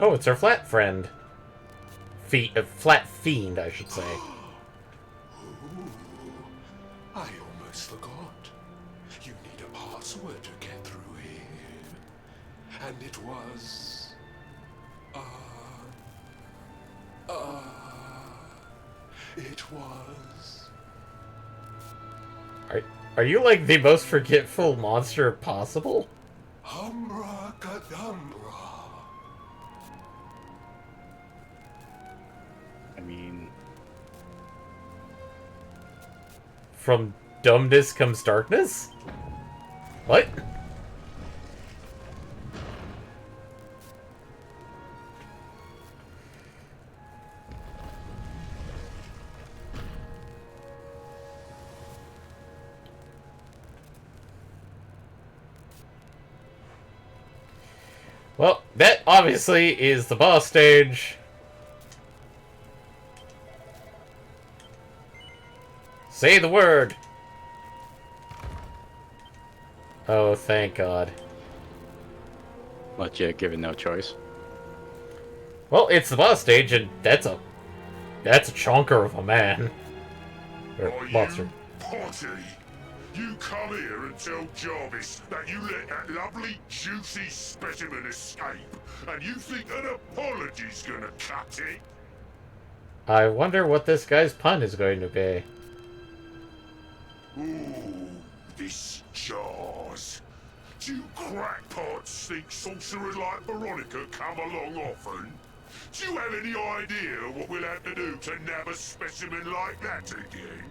Oh, it's our flat friend. Flat fiend, I should say. I almost forgot. You need a password to get through here. And it was... it was... Are you like the most forgetful monster possible? Humracadabra. I mean, From dumbness comes darkness? What? Well, that obviously is the boss stage. Say the word! Oh, thank God. but yeah, given no choice. Well, it's the boss stage, and that's a chonker of a man. Or monster. You potty! You come here and tell Jarvis that you let that lovely, juicy specimen escape, and you think an apology's gonna cut it? I wonder what this guy's pun is going to be. Ooh, this jars. Do crackpots think sorcerers like Veronica come along often? Do you have any idea what we'll have to do to nab a specimen like that again?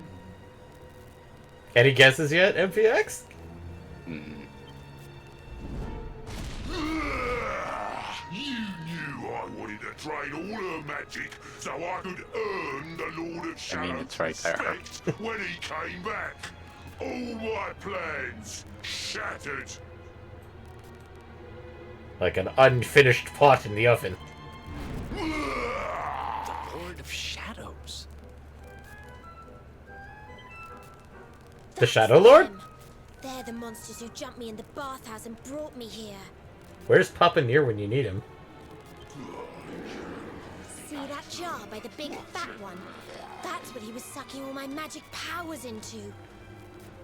Any guesses yet, MPX? You knew I wanted to train all her magic so I could earn the Lord of Shadow's it's right there. respect when he came back. All my plans shattered. Like an unfinished pot in the oven. The Lord of Shadows. The Shadow Lord? They're the monsters who jumped me in the bathhouse and brought me here. Where's Papa Near when you need him? See that jar by the big fat one? That's what he was sucking all my magic powers into.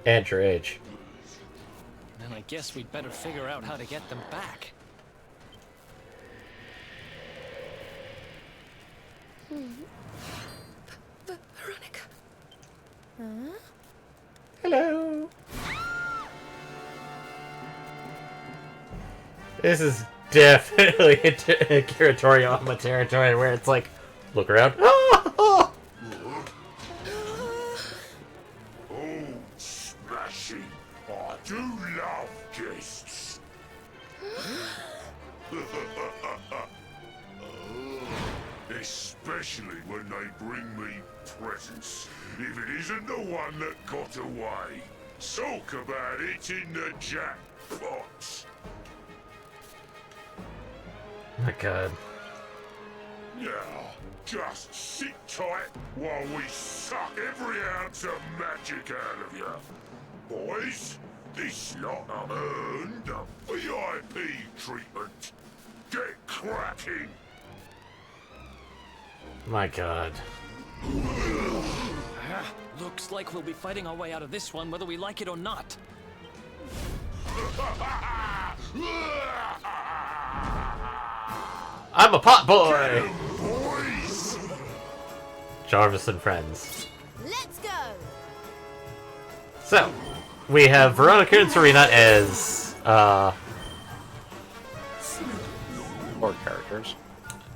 And your age. Then I guess we'd better figure out how to get them back. Veronica. Huh? Hello. This is definitely a Kiratoriyama territory where it's like, look around. Oh, smashing. I do love guests. Especially when they bring me presents. If it isn't the one that got away. Talk about it in the jackpot. Oh my God. Now, just sit tight while we suck every ounce of magic out of you. Boys, this lot have earned a VIP treatment. Get cracking. My god. Looks like we'll be fighting our way out of this one, whether we like it or not. I'm a pot boy! Jarvis and friends. Let's go! So, we have Veronica and Serena as,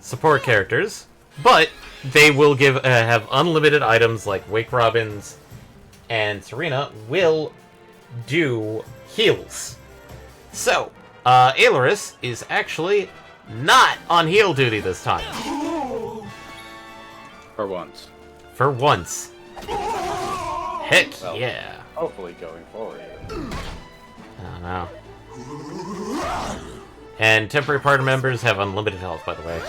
support characters, but they will have unlimited items like Wake Robins, and Serena will do heals. So, Ailoris is actually not on heal duty this time. For once. For once. Heck Well, yeah. Hopefully going forward. I don't know. And temporary party members have unlimited health, by the way.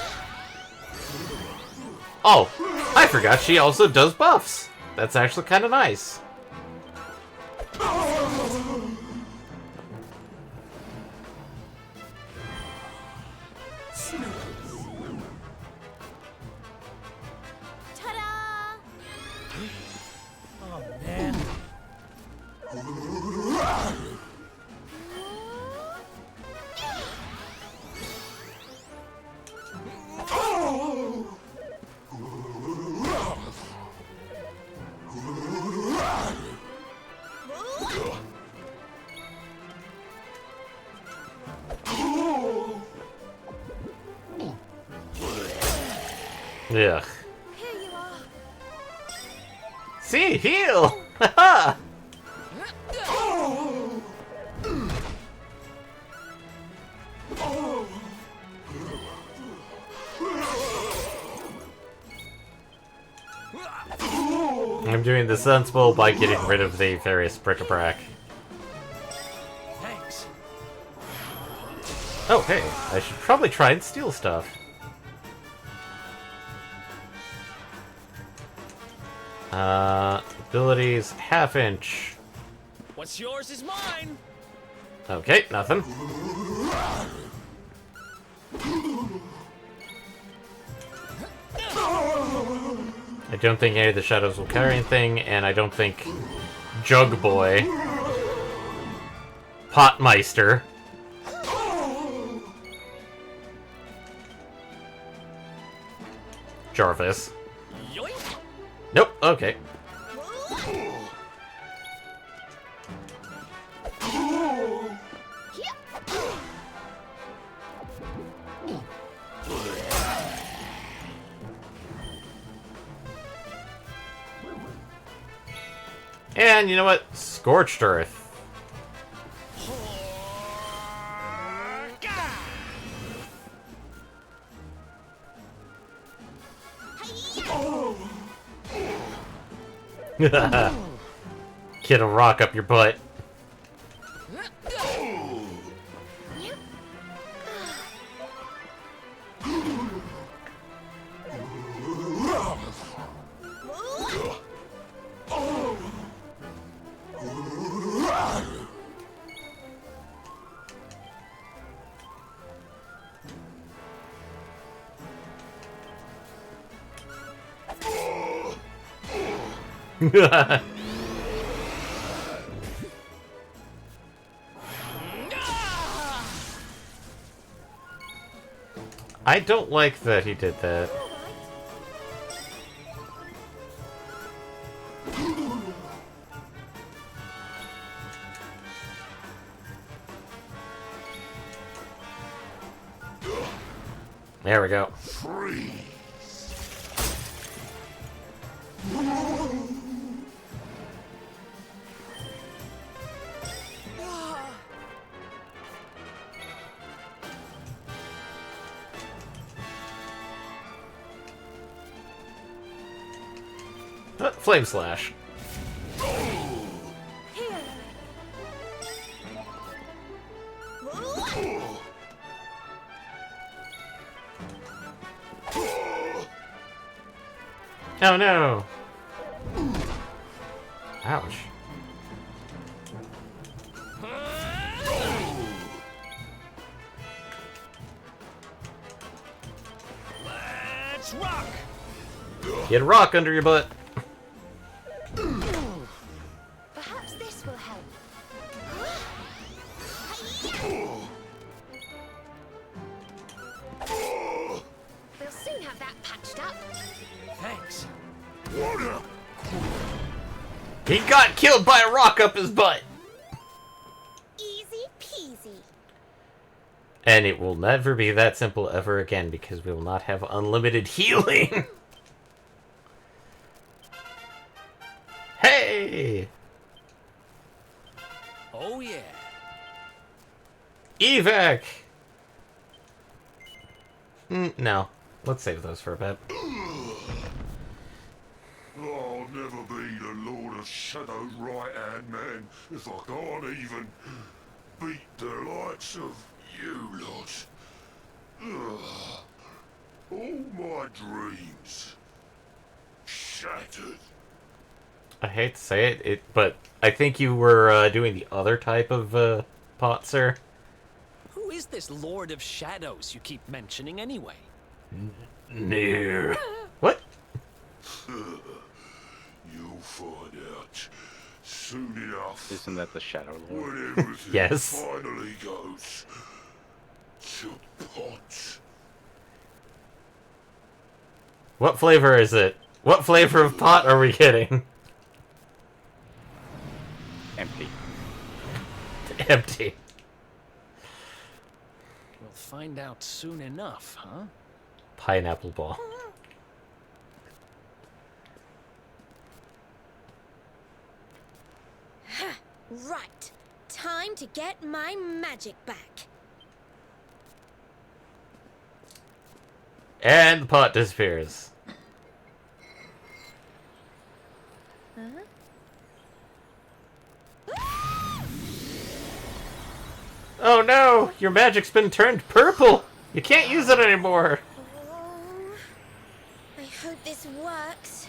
Oh, I forgot she also does buffs. That's actually kind of nice. Ta-da! Oh, man. Ugh. Here you are. See, heal! Haha! I'm doing the sensible by getting rid of the various bric-a-brac. Thanks. Oh, hey, I should probably try and steal stuff. Abilities, half-inch. What's yours is mine. Okay, nothing. I don't think any of the shadows will carry anything, and I don't think Jug Boy, Potmeister, Jarvis. Yoink. Nope, okay. And you know what? Scorched Earth. Get a rock up your butt. I don't like that he did that. There we go. Flame Slash. Oh no! Ouch. Let's rock. Get a rock under your butt. Perhaps this will help. We'll soon have that patched up. Thanks. He got killed by a rock up his butt. Easy peasy. And it will never be that simple ever again because we will not have unlimited healing. Hey! Oh, yeah. Evac! No. Let's save those for a bit. I'll never be the Lord of Shadow's right-hand man if I can't even beat the likes of you lot. Ugh. All my dreams shattered. I hate to say it, but I think you were doing the other type of pot, sir. Who is this Lord of Shadows you keep mentioning anyway? No. What? You'll find out soon enough. Isn't that the Shadow Lord? When everything Yes. finally goes to pot. What flavor is it? What flavor of pot are we getting? Empty. Empty. We'll find out soon enough, huh? Pineapple ball. Right. Time to get my magic back. And the pot disappears. Oh no! Your magic's been turned purple! You can't use it anymore! Oh, I hope this works.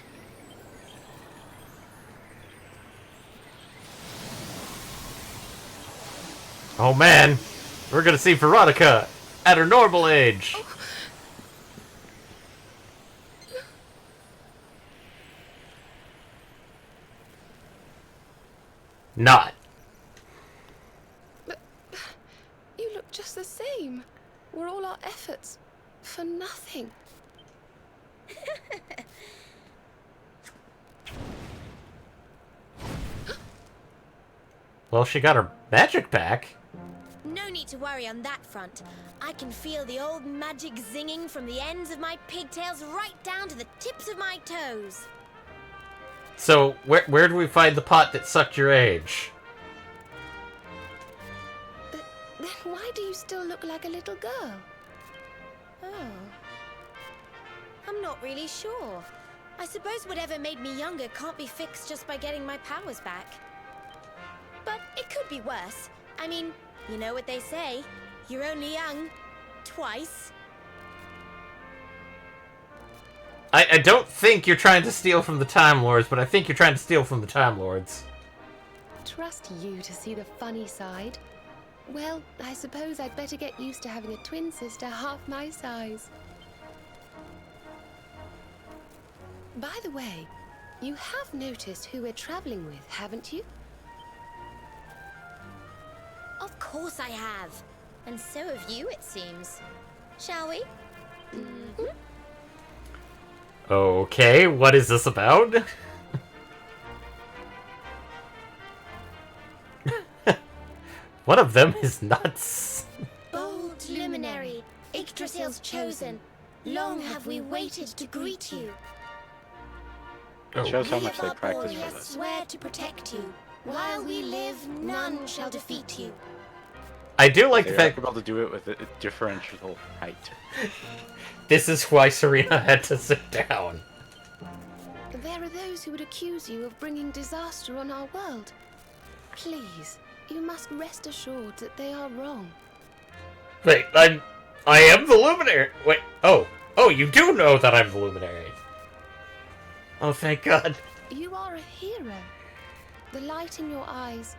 Oh man! We're gonna see Veronica at her normal age! Not. But you look just the same. Were all our efforts for nothing? Well, she got her magic back. No need to worry on that front. I can feel the old magic zinging from the ends of my pigtails right down to the tips of my toes. So, where do we find the pot that sucked your age? Then why do you still look like a little girl? Oh. I'm not really sure. I suppose whatever made me younger can't be fixed just by getting my powers back. But it could be worse. I mean, you know what they say. You're only young. Twice. I don't think you're trying to steal from the Time Lords, but I think you're trying to steal from the Time Lords. Trust you to see the funny side. Well, I suppose I'd better get used to having a twin sister half my size. By the way, you have noticed who we're traveling with, haven't you? Of course I have. And so have you, it seems. Shall we? Mm-hmm. Okay, what is this about? One of them is nuts. Bold luminary, Yggdrasil's chosen. Long have we waited to greet you. It shows how We much of they our practice Borea for this. swear to protect you. While we live, none shall defeat you. I do like the They're fact able to do it with a differential height. this is why Serena had to sit down. There are those who would accuse you of bringing disaster on our world. Please, you must rest assured that they are wrong. Wait, I am the Luminary. Wait, oh, you do know that I'm the Luminary. Oh, thank God. You are a hero. The light in your eyes,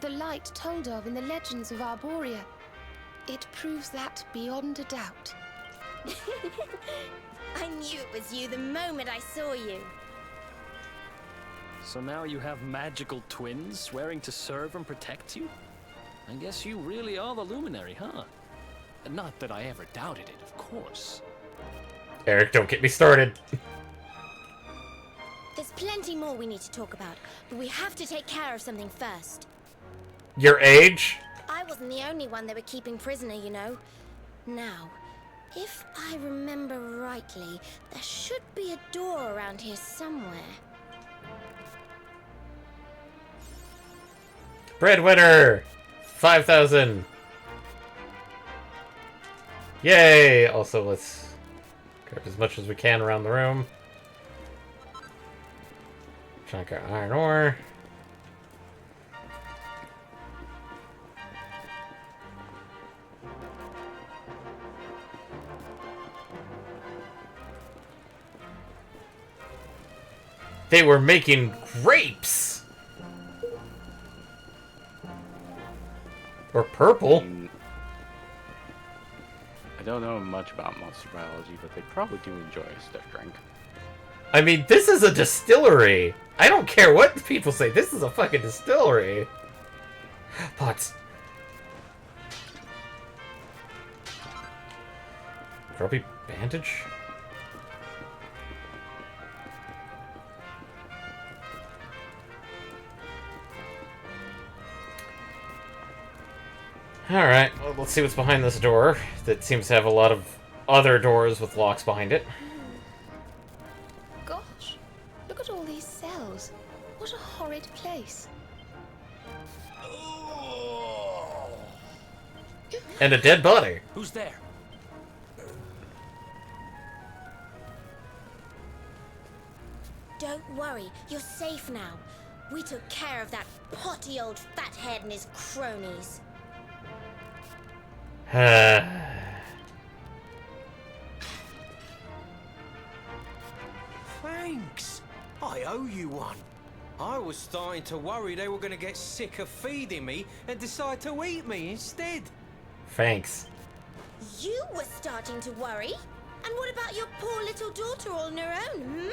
the light told of in the legends of Arborea, it proves that beyond a doubt. I knew it was you the moment I saw you. So now you have magical twins swearing to serve and protect you? I guess you really are the Luminary, huh? Not that I ever doubted it, of course. Eric, don't get me started. There's plenty more we need to talk about, but we have to take care of something first. Your age? I wasn't the only one they were keeping prisoner, you know. Now, if I remember rightly, there should be a door around here somewhere. Breadwinner! 5,000! Yay! Also, let's grab as much as we can around the room. Chunk of iron ore. They were making grapes! Or purple. I don't know much about monster biology, but they probably do enjoy a stiff drink. I mean, this is a distillery. I don't care what people say. This is a fucking distillery. Pots. Grumpy bandage? Alright, well, let's see what's behind this door. That seems to have a lot of other doors with locks behind it. Gosh, look at all these cells. What a horrid place. And a dead body. Who's there? Don't worry, you're safe now. We took care of that potty old fathead and his cronies. Thanks. I owe you one. I was starting to worry they were going to get sick of feeding me and decide to eat me instead. Thanks. You were starting to worry? And what about your poor little daughter all on her own, hmm?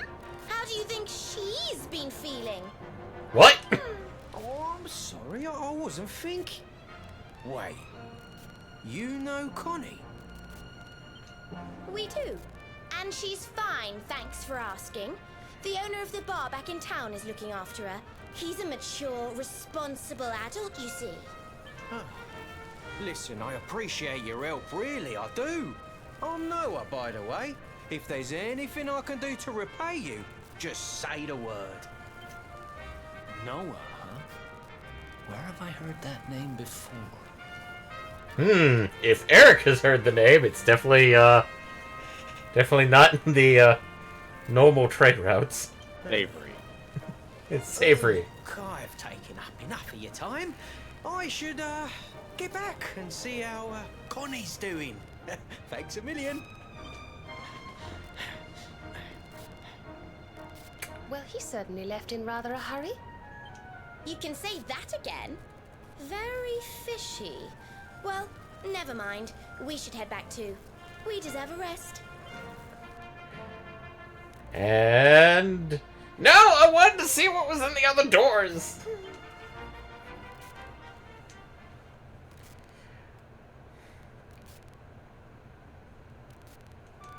How do you think she's been feeling? What? Oh, I'm sorry, I wasn't thinking. Wait, you know Connie? We do. And she's fine, thanks for asking. The owner of the bar back in town is looking after her. He's a mature, responsible adult, you see. Huh. Listen, I appreciate your help, really, I do. I'm Noah, by the way. If there's anything I can do to repay you, just say the word. Noah, huh? Where have I heard that name before? If Eric has heard the name, it's definitely, definitely not in the, normal trade routes. Savory. It's savory. I've taken up enough of your time. I should, get back and see how, Connie's doing. Thanks a million. Well, he certainly left in rather a hurry. You can say that again. Very fishy. Well, never mind. We should head back too. We deserve a rest. And... No! I wanted to see what was in the other doors!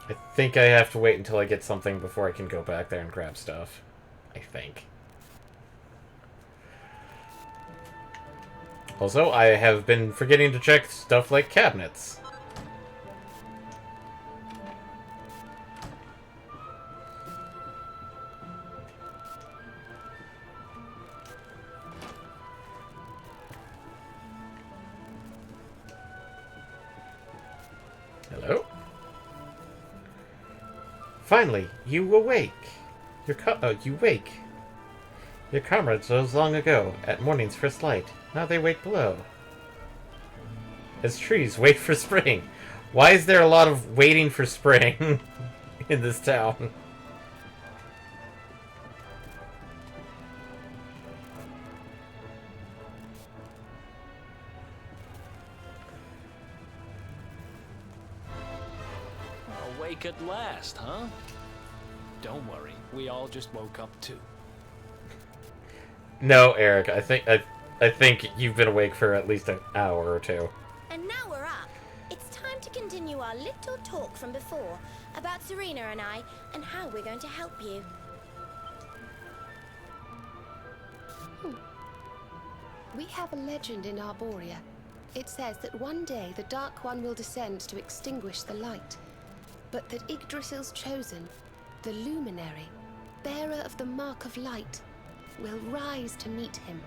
I think I have to wait until I get something before I can go back there and grab stuff. I think. Also, I have been forgetting to check stuff like cabinets. Hello? Finally, you awake. You wake. Your comrades rose long ago, at morning's first light. Now they wait below. As trees wait for spring. Why is there a lot of waiting for spring in this town? awake at last, huh? Don't worry, we all just woke up too. No, Eric, I think you've been awake for at least an hour or two. And now we're up. It's time to continue our little talk from before about Serena and I and how we're going to help you. We have a legend in Arborea. It says that one day the Dark One will descend to extinguish the light, but that Yggdrasil's chosen, the Luminary, bearer of the Mark of Light, will rise to meet him.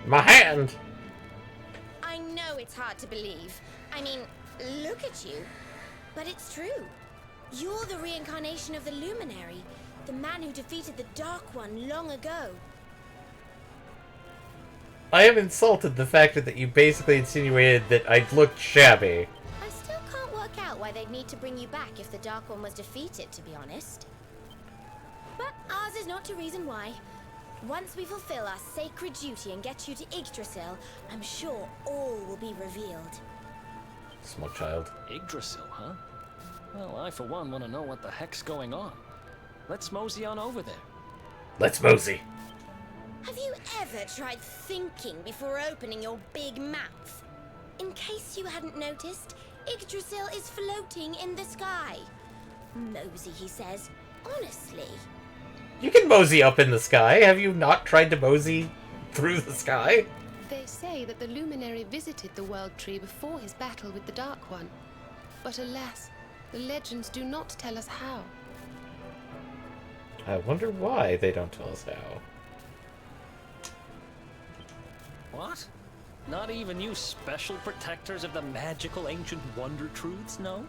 My hand! I know it's hard to believe. I mean, look at you. But it's true. You're the reincarnation of the Luminary, the man who defeated the Dark One long ago. I am insulted the fact that you basically insinuated that I looked shabby. I still can't work out why they'd need to bring you back if the Dark One was defeated, to be honest. But ours is not to reason why. Once we fulfill our sacred duty and get you to Yggdrasil, I'm sure all will be revealed. Small child. Yggdrasil, huh? Well, I for one want to know what the heck's going on. Let's mosey on over there. Let's mosey. Have you ever tried thinking before opening your big mouth? In case you hadn't noticed, Yggdrasil is floating in the sky. Mosey, he says. Honestly. You can mosey up in the sky. Have you not tried to mosey through the sky? They say that the Luminary visited the World Tree before his battle with the Dark One. But alas, the legends do not tell us how. I wonder why they don't tell us how. What? Not even you special protectors of the magical ancient wonder truths, no?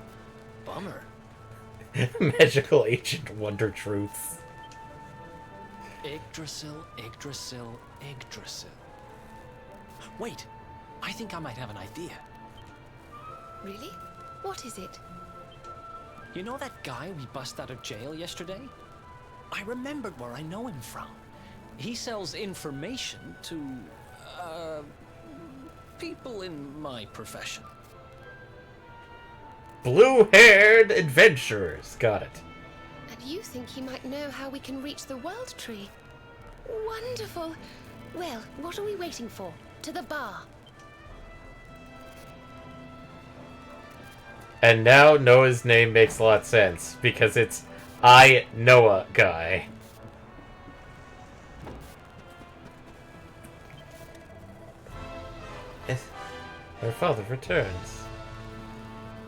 Bummer. Magical ancient wonder truths. Yggdrasil, Yggdrasil, Yggdrasil. Wait, I think I might have an idea. Really? What is it? You know that guy we bust out of jail yesterday? I remembered where I know him from. He sells information to, people in my profession. Blue-haired adventurers. Got it. And you think he might know how we can reach the World Tree? Wonderful! Well, what are we waiting for? To the bar. And now Noah's name makes a lot of sense, because it's I Noah guy. Her father returns.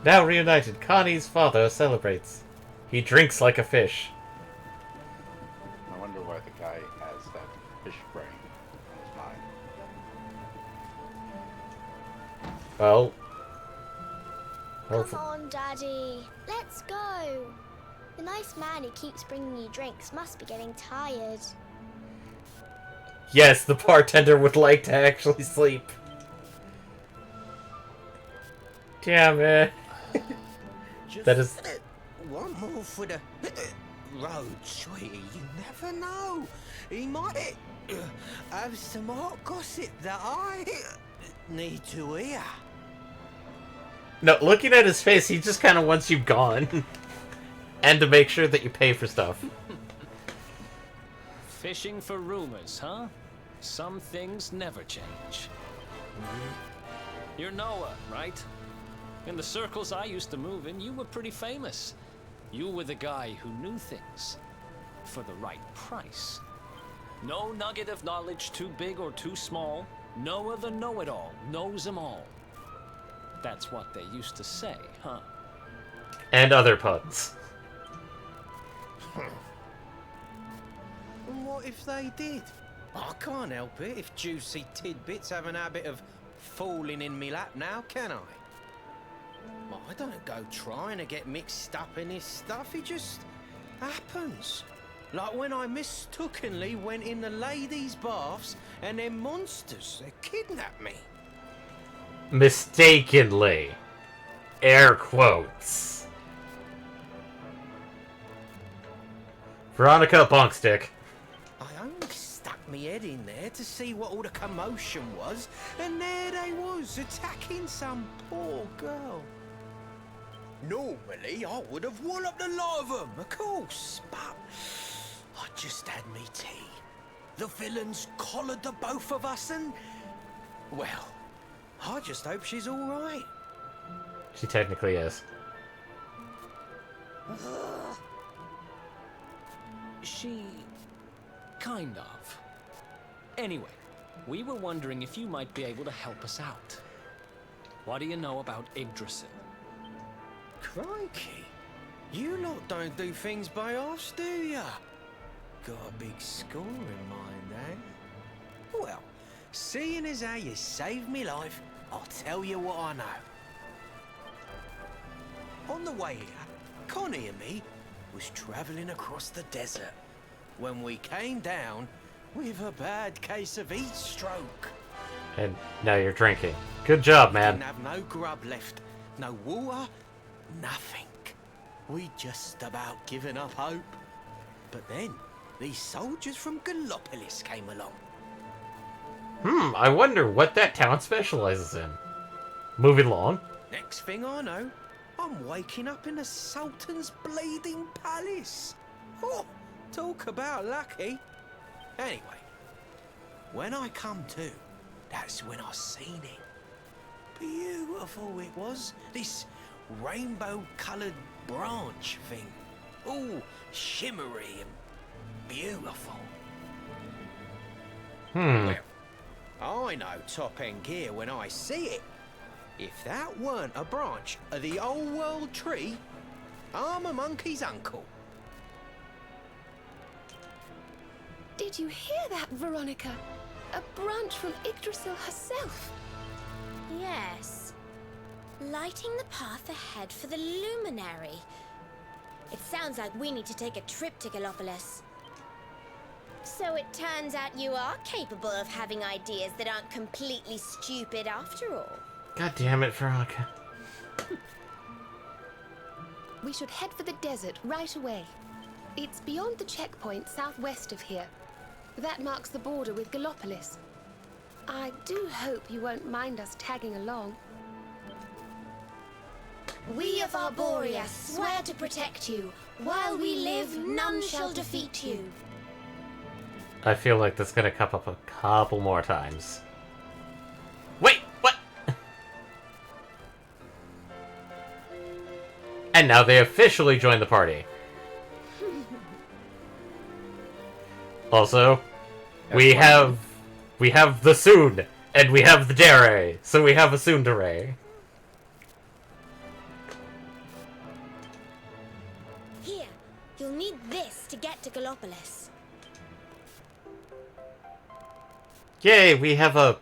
Now reunited, Connie's father celebrates. He drinks like a fish. I wonder why the guy has that fish brain in his mind. Well... Come on, Daddy. Let's go. The nice man who keeps bringing you drinks must be getting tired. Yes, the bartender would like to actually sleep. Damn it. That is... One more for the road, sweetie. You never know. He might have some hot gossip that I need to hear. No, looking at his face, he just kind of wants you gone. And to make sure that you pay for stuff. Fishing for rumors, huh? Some things never change. You're Noah, right? In the circles I used to move in, you were pretty famous. You were the guy who knew things. For the right price. No nugget of knowledge too big or too small. Noah the know-it-all knows them all. That's what they used to say, huh? And other puns. And what if they did? I can't help it if juicy tidbits have an habit of falling in me lap now, can I? I don't go trying to get mixed up in this stuff, it just happens. Like when I mistakenly went in the ladies' baths and them monsters, they kidnapped me. Mistakenly. Air quotes. Veronica Bonkstick. I only stuck me head in there to see what all the commotion was, and there they was, attacking some poor girl. Normally, I would have walloped the lot of them, of course, but I just had me tea. The villains collared the both of us and... well, I just hope she's all right. She technically is. She... kind of. Anyway, we were wondering if you might be able to help us out. What do you know about Yggdrasil? Crikey, you lot don't do things by halves, do ya? Got a big score in mind, eh? Well, seeing as how you saved me life, I'll tell you what I know. On the way here, Connie and me was travelling across the desert when we came down with a bad case of heat stroke. And now you're drinking. Good job, man. Didn't have no grub left, no water, nothing. We just about given up hope. But then, these soldiers from Gallopolis came along. I wonder what that town specializes in. Moving along. Next thing I know, I'm waking up in the Sultan's bleeding palace. Oh, talk about lucky. Anyway, when I come to, that's when I seen it. Beautiful it was, this rainbow-coloured branch thing. All shimmery and beautiful. Well, I know top-end gear when I see it. If that weren't a branch of the old world tree, I'm a monkey's uncle. Did you hear that, Veronica? A branch from Yggdrasil herself. Yes. Lighting the path ahead for the luminary. It sounds like we need to take a trip to Gallopolis. So it turns out you are capable of having ideas that aren't completely stupid after all. God damn it, Veronica. We should head for the desert right away. It's beyond the checkpoint southwest of here. That marks the border with Gallopolis. I do hope you won't mind us tagging along. We of Arborea swear to protect you. While we live, none shall defeat you. I feel like that's gonna come up a couple more times. Wait, what? And now they officially join the party. Also, we have the Soon, and we have the Dere, so we have a Tsundere. Here, you'll need this to get to Gallopolis. Yay, we have a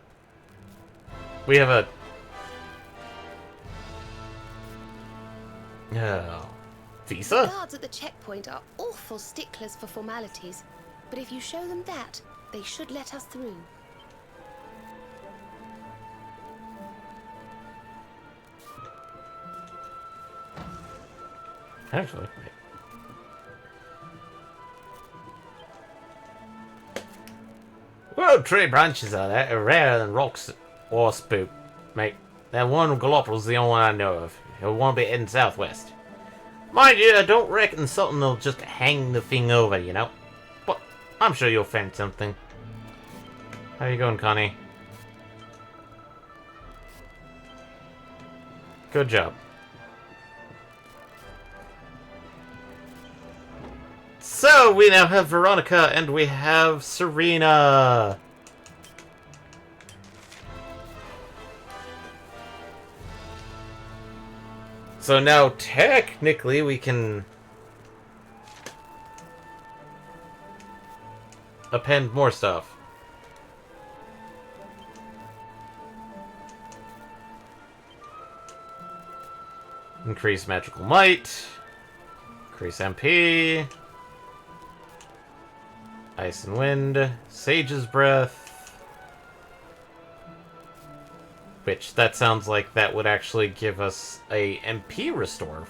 visa? The guards at the checkpoint are awful sticklers for formalities, but if you show them that, they should let us through. Actually, wait. Well, tree branches are that are rarer than rocks or spook, mate. That one Gallopolis is the only one I know of. It won't be heading southwest. Mind you, I don't reckon something will just hang the thing over, you know. But I'm sure you'll find something. How you going, Connie? Good job. So, we now have Veronica, and we have Serena. So now, technically, we can append more stuff. Increase magical might. Increase MP. Ice and Wind, Sage's Breath. Which, that sounds like that would actually give us a MP restore.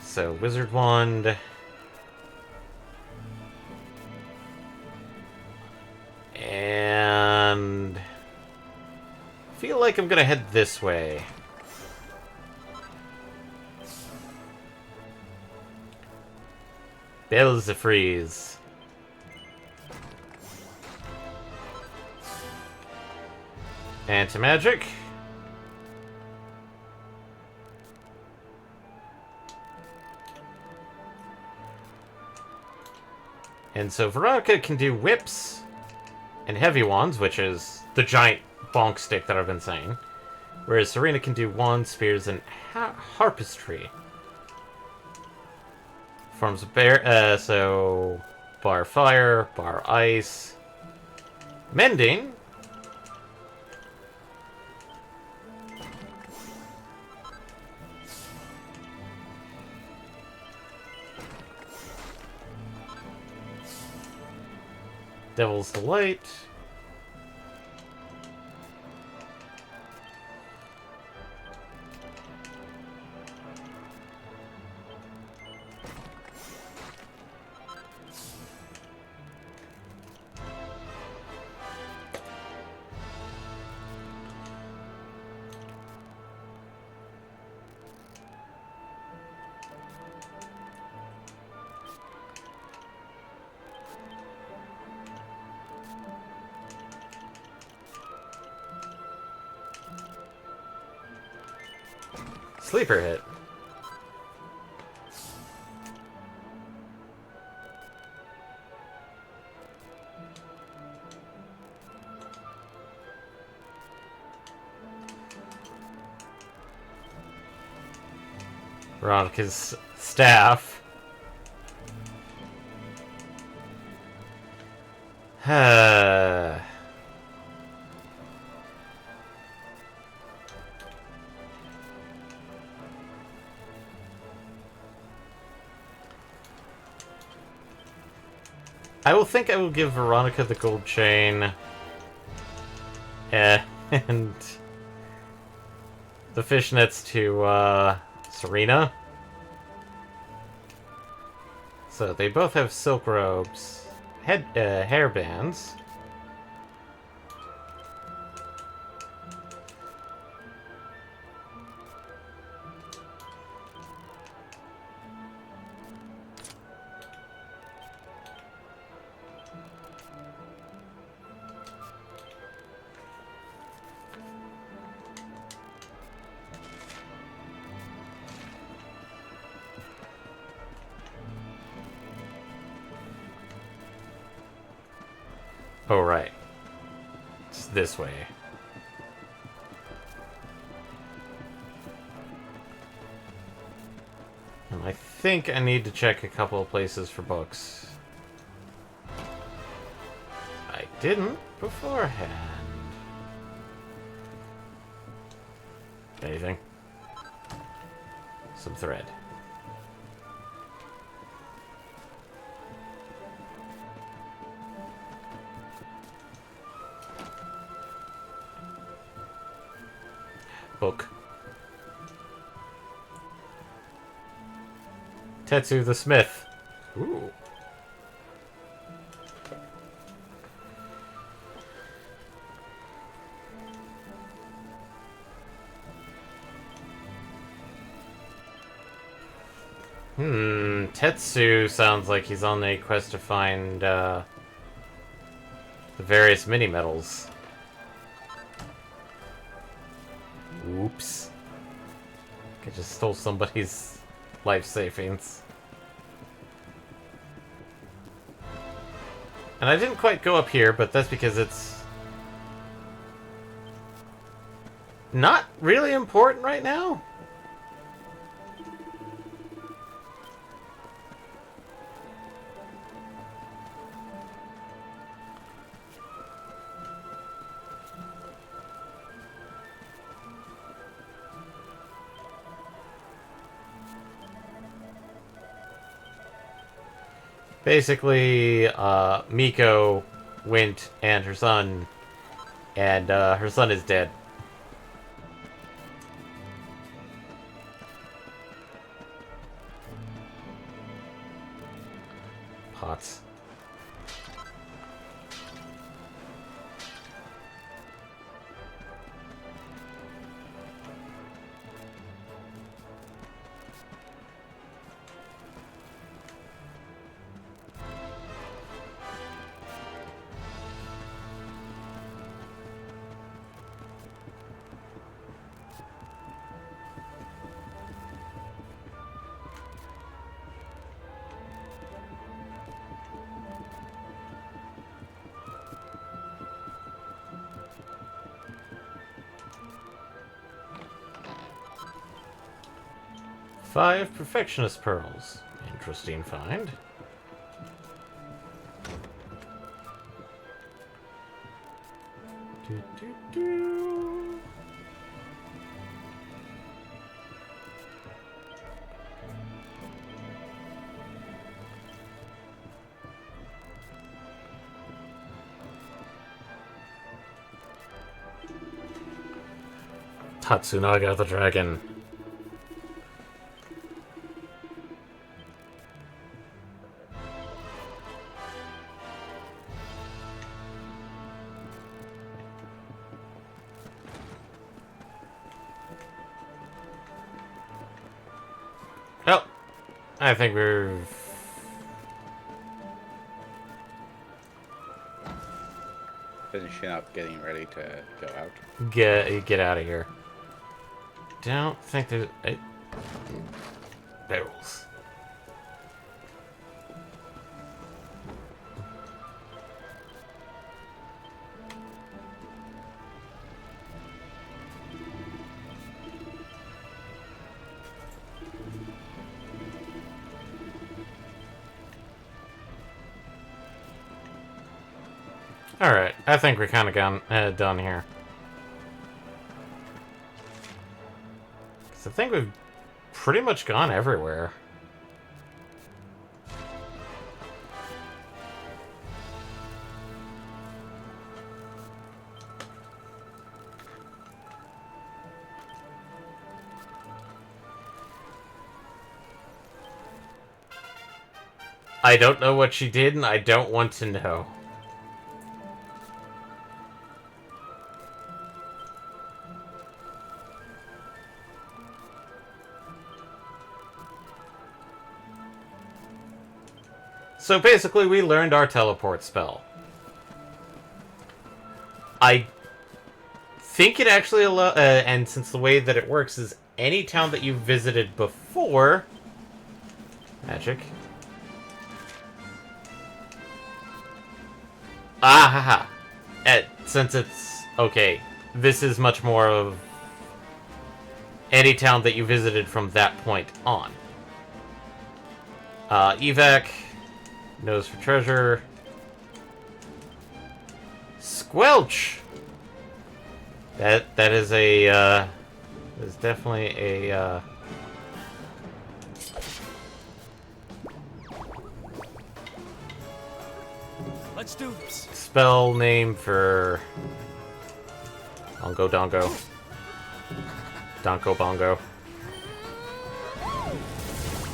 So, Wizard Wand. And I feel like I'm gonna head this way. Bells a freeze. Anti-magic. And so Veronica can do whips and heavy wands, which is the giant bonk stick that I've been saying. Whereas Serena can do wands, spears, and harpistry. Forms of bear, so bar fire, bar ice, mending. Devil's Delight. Sleeper hit. Veronica's staff. I will give Veronica the gold chain. And the fishnets to Serena. So they both have silk robes, hair bands. Oh, right. It's this way. And I think I need to check a couple of places for books. I didn't beforehand. Anything? Some thread. Book. Tetsu the Smith. Ooh. Tetsu sounds like he's on a quest to find the various mini-metals. Oops. I just stole somebody's life savings. And I didn't quite go up here, but that's because it's not really important right now. Basically, Miko went and her son is dead. Pots. 5 Perfectionist Pearls. Interesting find. Do. Tatsunaga the Dragon. Well, I think we're... Finishing up, getting ready to go out. Get out of here. Don't think there's... barrels. Alright, I think we're kind of done here. Because I think we've pretty much gone everywhere. I don't know what she did, and I don't want to know. So basically, we learned our teleport spell. I think it actually and since the way that it works is any town that you visited before... Magic. Ah, haha. Since it's... Okay, this is much more of any town that you visited from that point on. Evac... Nose for treasure. Squelch! That is a, is definitely a, Let's do this. Spell name for... Ongo Dongo. Donko Bongo.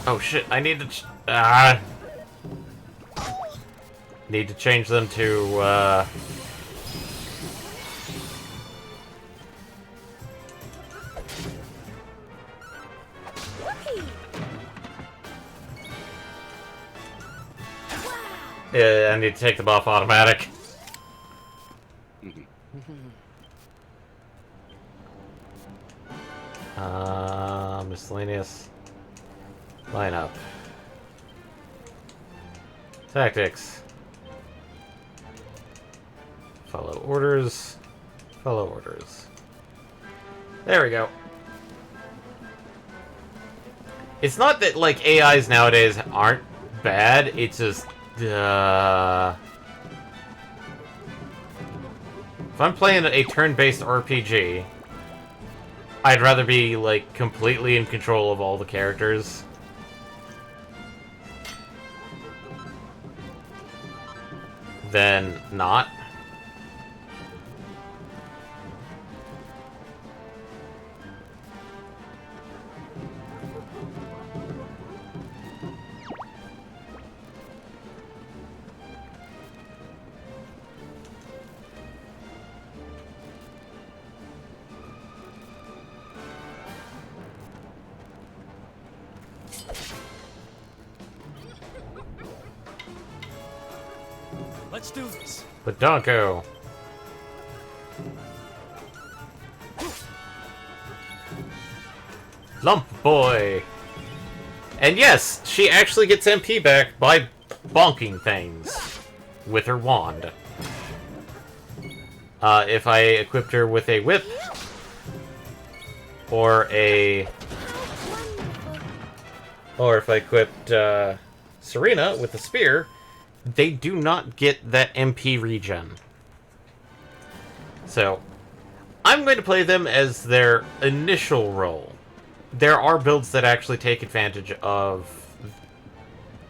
Oh shit, I need to... Need to change them to, Yeah, I need to take them off automatic. Miscellaneous. Lineup. Tactics. Follow orders. Follow orders. There we go. It's not that, like, AIs nowadays aren't bad, it's just... if I'm playing a turn-based RPG, I'd rather be, like, completely in control of all the characters. Than not. Let's do this. But Donko. Lump Boy. And yes, she actually gets MP back by bonking things with her wand. If I equipped her with a whip or a or if I equipped Serena with the spear, they do not get that MP regen. So, I'm going to play them as their initial role. There are builds that actually take advantage of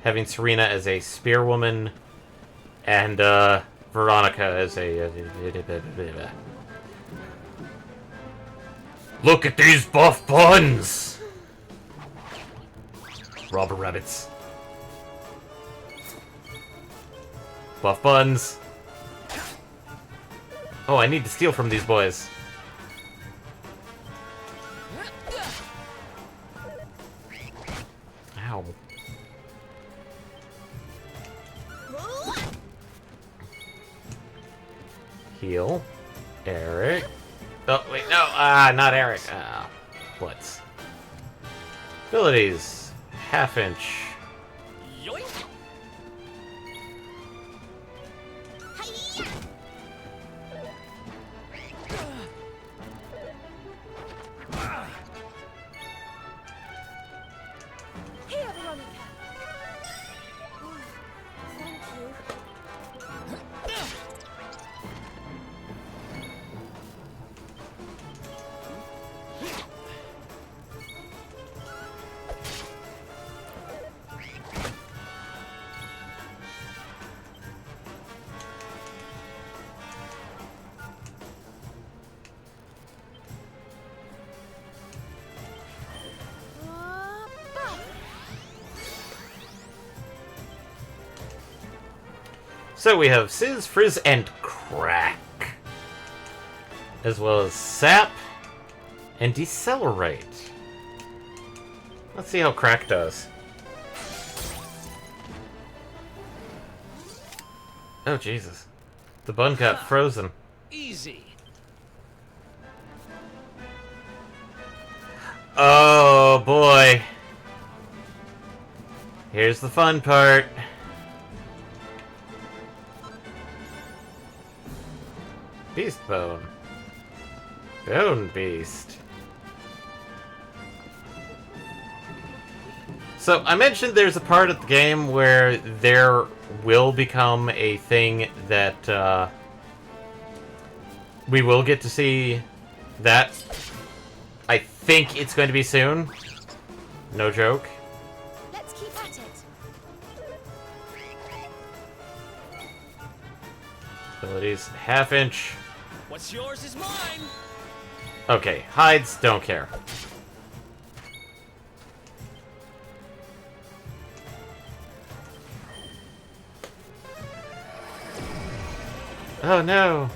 having Serena as a spearwoman and Veronica as a... Look at these buff buns! Robber rabbits. Buff buns. Oh, I need to steal from these boys. Ow. Heal. Eric. Oh, wait, no. Not Eric. Blitz. Abilities. Half inch. Yoink! Here, Veronica. Oh, thank you. So we have Sizz, Frizz, and Crack. As well as Sap and Decelerate. Let's see how Crack does. Oh, Jesus. The bun got frozen. Easy. Oh, boy. Here's the fun part. Beast Bone. Bone Beast. So, I mentioned there's a part of the game where there will become a thing that, we will get to see that. I think it's going to be soon. No joke. Let's keep at it. Abilities, half inch. What's yours is mine. Okay, hides, don't care. Oh no!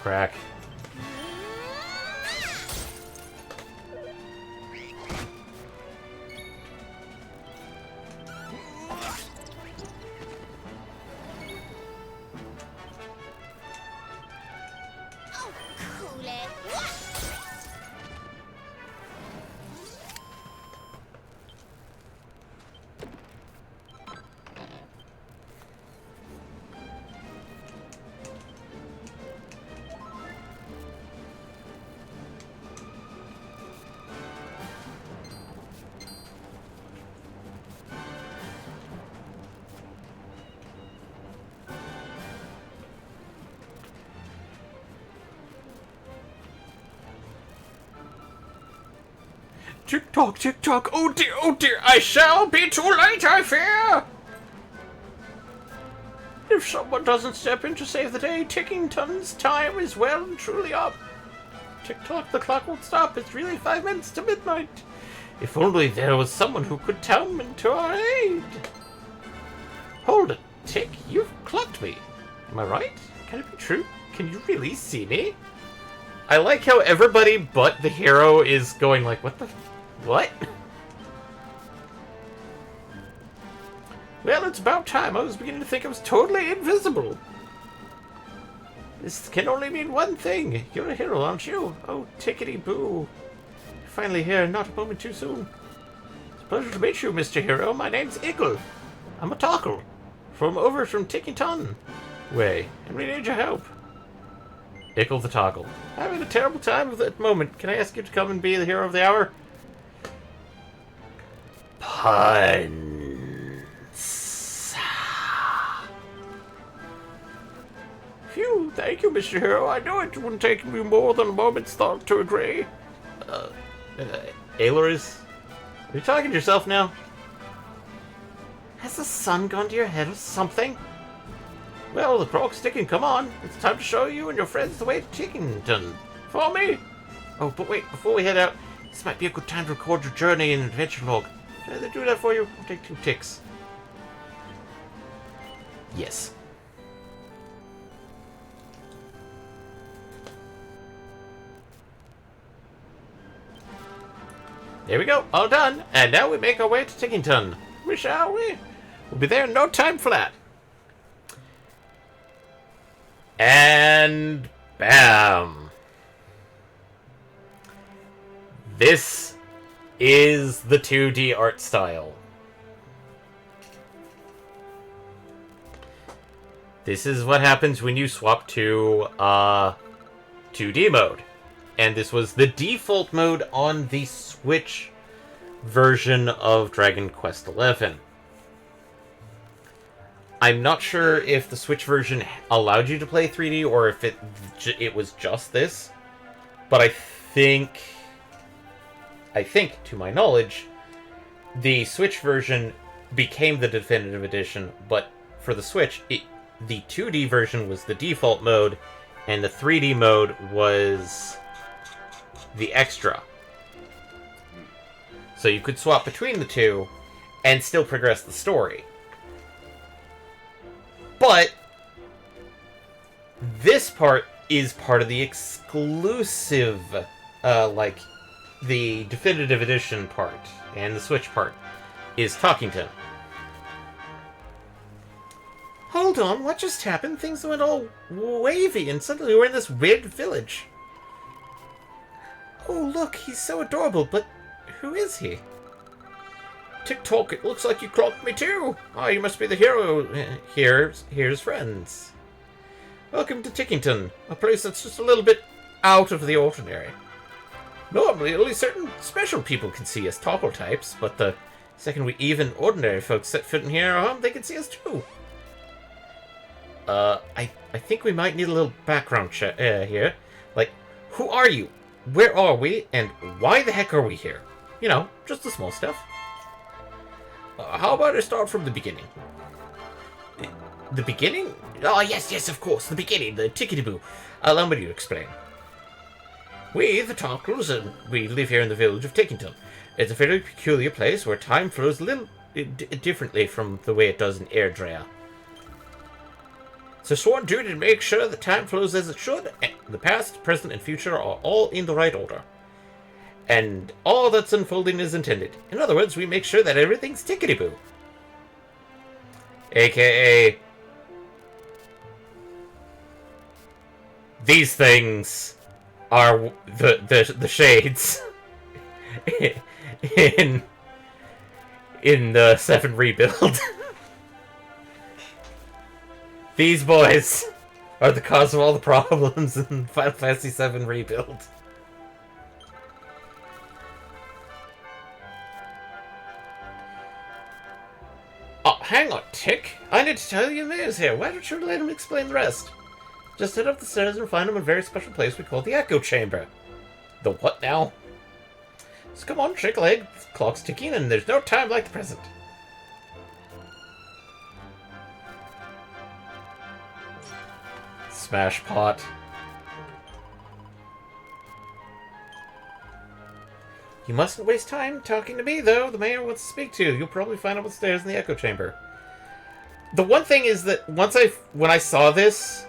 Crack. Oh, cool it. What? Tick-tock, tick-tock, oh dear, I shall be too late, I fear! If someone doesn't step in to save the day, Tickington's time is well and truly up. Tick-tock, the clock won't stop, it's really 5 minutes to midnight. If only there was someone who could come into our aid. Hold it, Tick, you've clocked me. Am I right? Can it be true? Can you really see me? I like how everybody but the hero is going like, what the... What? Well, it's about time. I was beginning to think I was totally invisible. This can only mean one thing. You're a hero, aren't you? Oh, tickety-boo. Finally here, not a moment too soon. It's a pleasure to meet you, Mr. Hero. My name's Iggle. I'm a Talkle. From over from Tickington way, and we need your help. Ickle the Toggle. Having a terrible time at the moment. Can I ask you to come and be the hero of the hour? Puns. Phew, thank you, Mr. Hero. I know it wouldn't take me more than a moment's thought to agree. Aloris? Are you talking to yourself now? Has the sun gone to your head or something? Well, the clock's ticking. Come on. It's time to show you and your friends the way to Tickington. Follow me. Oh, but wait. Before we head out, this might be a good time to record your journey and adventure log. Can I do that for you? I'll take 2 ticks. Yes. There we go. All done. And now we make our way to Tickington. Shall we? We'll be there in no time flat. And bam. This is the 2D art style. This is what happens when you swap to 2D mode. And this was the default mode on the Switch version of Dragon Quest XI. I'm not sure if the Switch version allowed you to play 3D or if it was just this, but I think, to my knowledge, the Switch version became the definitive edition, but for the Switch, the 2D version was the default mode, and the 3D mode was the extra. So you could swap between the two and still progress the story. But this part is part of the exclusive, like, the definitive edition part, and the Switch part is Talkington. Hold on, what just happened? Things went all wavy, and suddenly we're in this weird village. Oh, look, he's so adorable, but who is he? Tick-tock, it looks like you clocked me too. Oh, you must be the hero. Here's friends. Welcome to Tickington, a place that's just a little bit out of the ordinary. Normally, only certain special people can see us toggle types, but the second we even ordinary folks set foot in here, they can see us too. I think we might need a little background check here. Like, who are you? Where are we? And why the heck are we here? You know, just the small stuff. How about I start from the beginning? The beginning? Oh, yes, of course, the beginning, the tickety-boo. Allow me to explain. We, the Tarkles, we live here in the village of Tickington. It's a very peculiar place where time flows a little differently from the way it does in Airdrea. It's a sworn duty to make sure that time flows as it should, and the past, present, and future are all in the right order. And all that's unfolding is intended. In other words, we make sure that everything's tickety-boo. AKA... these things are the shades in the 7 rebuild. These boys are the cause of all the problems in Final Fantasy VII rebuild. Oh, hang on, Tick. I need to tell you the news here. Why don't you let him explain the rest? Just head up the stairs and find him a very special place we call the Echo Chamber. The what now? So come on, Trick Leg. The clock's ticking and there's no time like the present. Smash pot. You mustn't waste time talking to me, though. The mayor wants to speak to you. You'll probably find him upstairs in the Echo Chamber. The one thing is that when I saw this,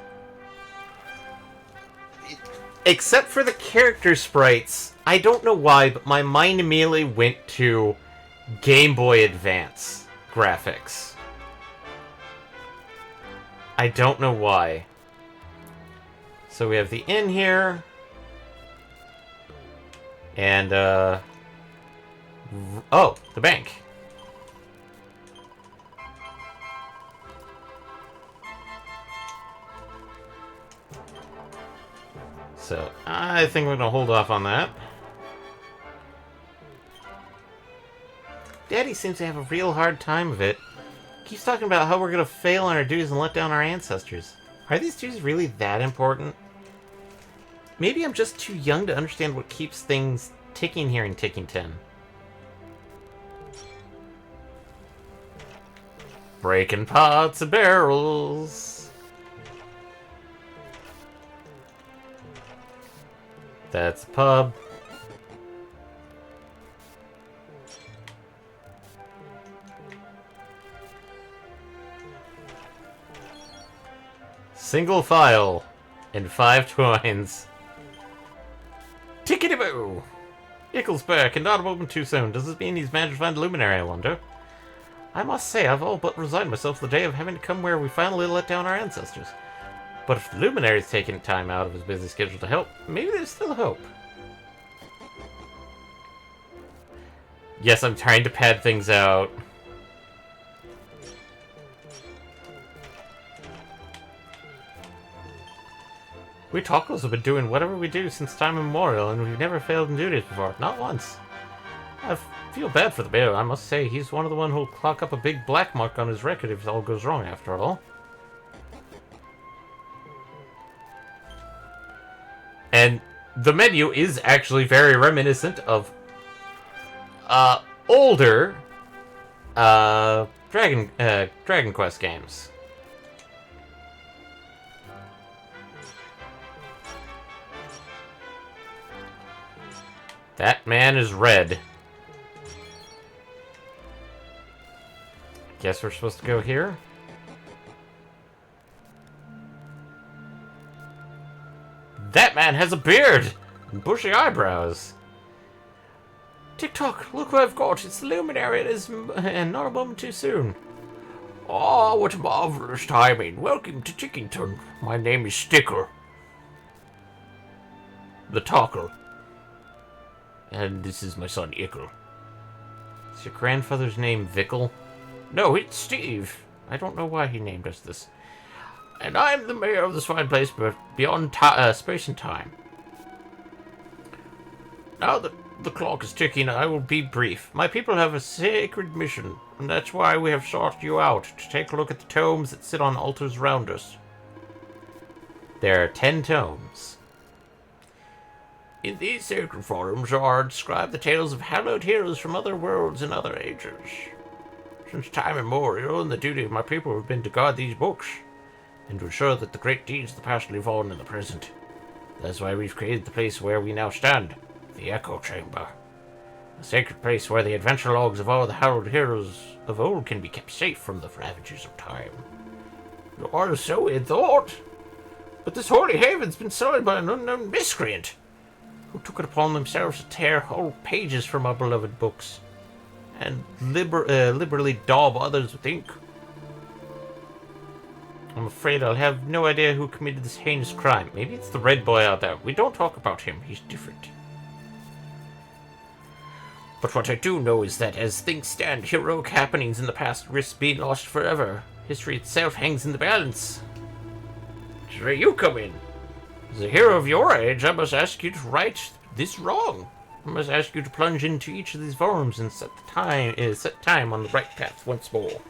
except for the character sprites, I don't know why, but my mind immediately went to Game Boy Advance graphics. I don't know why. So we have the inn here. And, oh, the bank. So, I think we're gonna hold off on that. Daddy seems to have a real hard time of it. Keeps talking about how we're gonna fail on our duties and let down our ancestors. Are these duties really that important? Maybe I'm just too young to understand what keeps things ticking here in Ticking 10. Breaking pots and barrels. That's a pub. Single file and 5 coins. Tickety-boo! Ickle's back and not a moment too soon. Does this mean he's managed to find a luminary, I wonder? I must say, I've all but resigned myself to the day of having to come where we finally let down our ancestors. But if the luminary's taking time out of his busy schedule to help, maybe there's still hope. Yes, I'm trying to pad things out. We Talkers have been doing whatever we do since time immemorial, and we've never failed in duties before. Not once. I feel bad for the bear, I must say. He's one of the one who'll clock up a big black mark on his record if all goes wrong, after all. And the menu is actually very reminiscent of older Dragon Quest games. That man is red. Guess we're supposed to go here? That man has a beard! And bushy eyebrows. Tick-tock, look what I've got. It's the luminary. It is not a moment too soon. Oh, what marvelous timing. Welcome to Tickington. My name is Sticker. The Talker. And this is my son, Ickle. Is your grandfather's name Vickle? No, it's Steve. I don't know why he named us this. And I'm the mayor of this fine place, but beyond space and time. Now that the clock is ticking, I will be brief. My people have a sacred mission, and that's why we have sought you out, to take a look at the tomes that sit on altars around us. There are 10 tomes. In these sacred forums are described the tales of hallowed heroes from other worlds and other ages. Since time immemorial, and the duty of my people have been to guard these books, and to ensure that the great deeds of the past live on in the present. That's why we've created the place where we now stand, the Echo Chamber. A sacred place where the adventure logs of all the hallowed heroes of old can be kept safe from the ravages of time. Or so we had thought. But this holy haven's been sullied by an unknown miscreant, who took it upon themselves to tear whole pages from our beloved books, and liberally daub others with ink. I'm afraid I'll have no idea who committed this heinous crime. Maybe it's the red boy out there. We don't talk about him. He's different. But what I do know is that as things stand, heroic happenings in the past risk being lost forever. History itself hangs in the balance. It's where you come in. As a hero of your age, I must ask you to right this wrong. I must ask you to plunge into each of these forums and set time on the right path once more.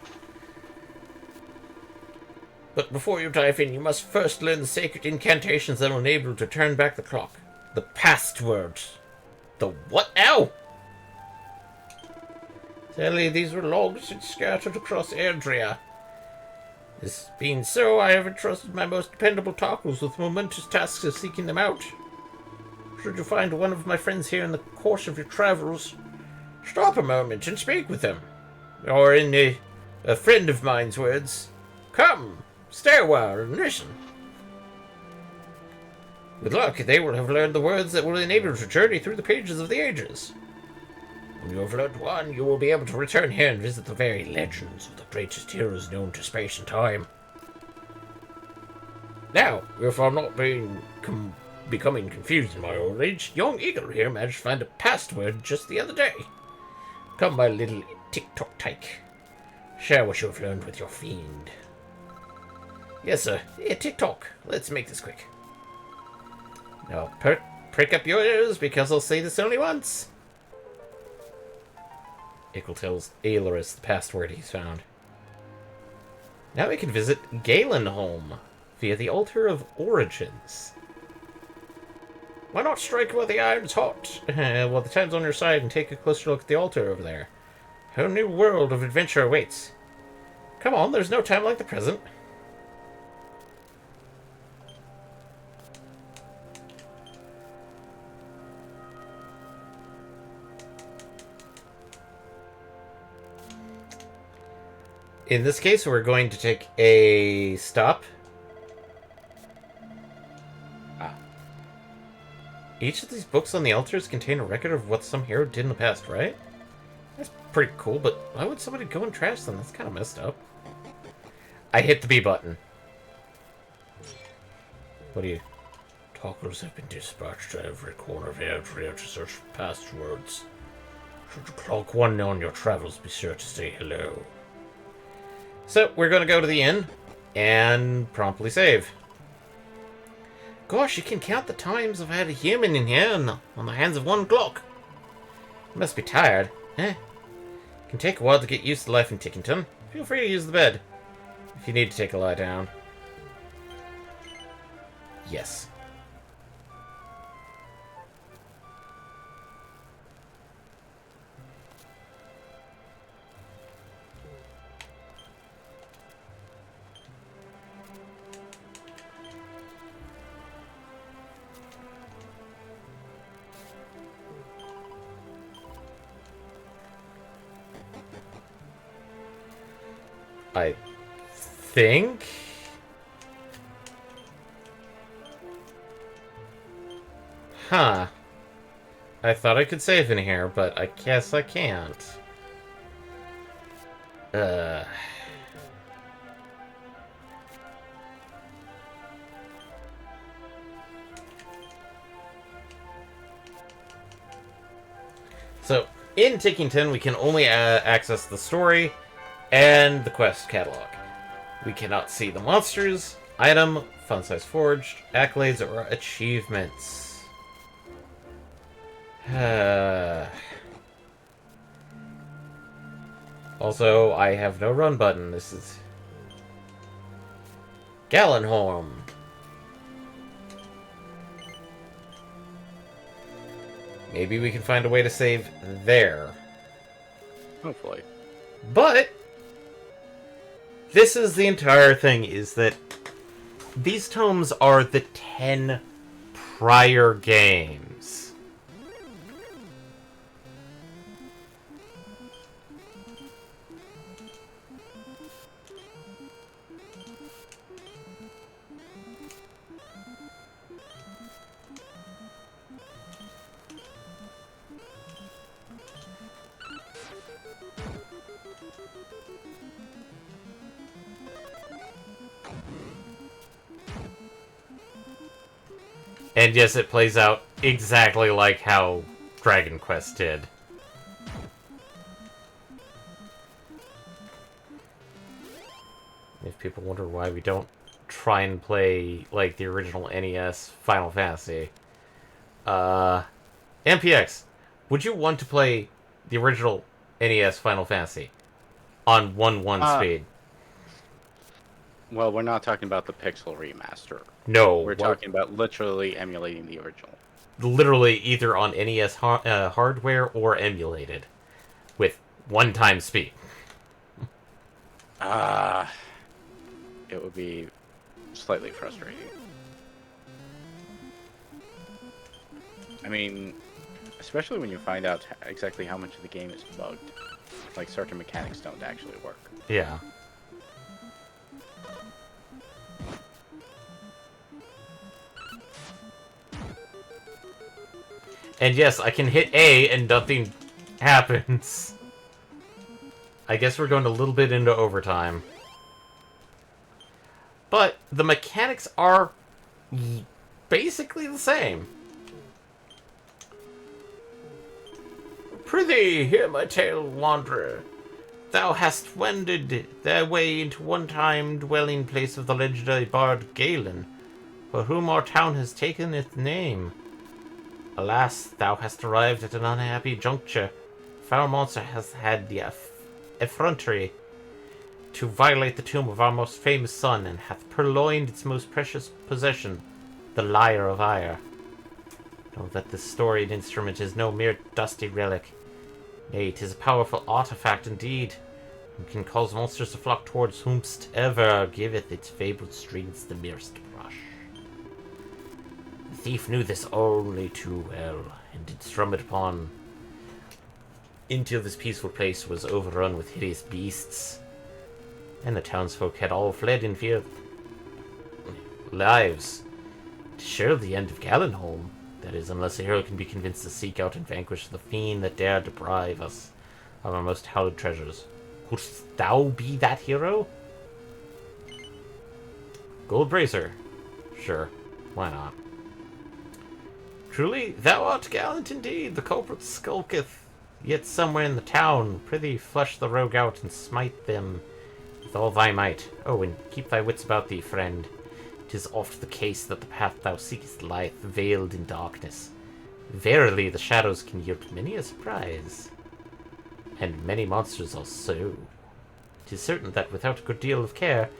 But before you dive in, you must first learn the sacred incantations that will enable you to turn back the clock. The password. The what now? Sadly, these were logs scattered across Erdrea. This being so, I have entrusted my most dependable talkers with momentous tasks of seeking them out. Should you find one of my friends here in the course of your travels, stop a moment and speak with them. Or in a friend of mine's words, come, stay a while and listen. With luck, they will have learned the words that will enable you to journey through the pages of the ages. When you have learned one, you will be able to return here and visit the very legends of the greatest heroes known to space and time. Now, if I'm not becoming confused in my old age, young Eagle here managed to find a password just the other day. Come, my little tick-tock tyke. Share what you have learned with your fiend. Yes, sir. Yeah, tick-tock. Let's make this quick. Now, prick up your ears, because I'll say this only once. Ickle tells Aelorus the password he's found. Now we can visit Galenholm via the Altar of Origins. Why not strike while the iron's hot, while the time's on your side, and take a closer look at the altar over there? A whole new world of adventure awaits. Come on, there's no time like the present. In this case, we're going to take a stop. Each of these books on the altars contain a record of what some hero did in the past, right? That's pretty cool, but why would somebody go and trash them? That's kind of messed up. I hit the B button. What do you... Talkers have been dispatched to every corner of the area to search for passwords. Should you clock one on your travels, be sure to say hello. So, we're going to go to the inn and promptly save. Gosh, you can count the times I've had a human in here on the hands of one clock. You must be tired, eh? It can take a while to get used to life in Tickington. Feel free to use the bed, if you need to take a lie down. Yes. I think... Huh. I thought I could save in here, but I guess I can't. So, in Tickington, we can only access the story and the quest catalog. We cannot see the monsters, item, fun size forged, accolades, or achievements. Also, I have no run button. This is Galenholm. Maybe we can find a way to save there. Hopefully. But this is the entire thing, is that these tomes are the 10 prior games. And yes, it plays out exactly like how Dragon Quest did. If people wonder why we don't try and play, like, the original NES Final Fantasy. MPX, would you want to play the original NES Final Fantasy on 1-1 speed? Well, we're not talking about the pixel remaster. No. We're talking about literally emulating the original. Literally either on NES hardware or emulated. With 1-time speed. It would be slightly frustrating. I mean, especially when you find out exactly how much of the game is bugged. Like, certain mechanics don't actually work. Yeah. And yes, I can hit A and nothing happens. I guess we're going a little bit into overtime. But the mechanics are basically the same. Prithee, hear my tale, wanderer. Thou hast wended thy way into one-time dwelling place of the legendary bard Galen. for whom our town has taken its name. Alas, thou hast arrived at an unhappy juncture. Foul monster has had the effrontery to violate the tomb of our most famous son, and hath purloined its most precious possession, the Lyre of Ire. Know that this storied instrument is no mere dusty relic. Nay, 'tis a powerful artifact indeed, and can cause monsters to flock towards whomsoever giveth its fabled strings the merest brush. The thief knew this only too well, and did strum it upon until this peaceful place was overrun with hideous beasts, and the townsfolk had all fled in fear of lives. 'Tis surely the end of Gallenholm. That is, unless a hero can be convinced to seek out and vanquish the fiend that dared deprive us of our most hallowed treasures. Couldst thou be that hero? Gold bracer. Sure, why not? Truly, thou art gallant indeed. The culprit skulketh yet somewhere in the town. Prithee, flush the rogue out and smite them with all thy might. Oh, and keep thy wits about thee, friend. 'Tis oft the case that the path thou seekest lieth veiled in darkness. Verily, the shadows can yield many a surprise, and many monsters also. 'Tis certain that without a good deal of care,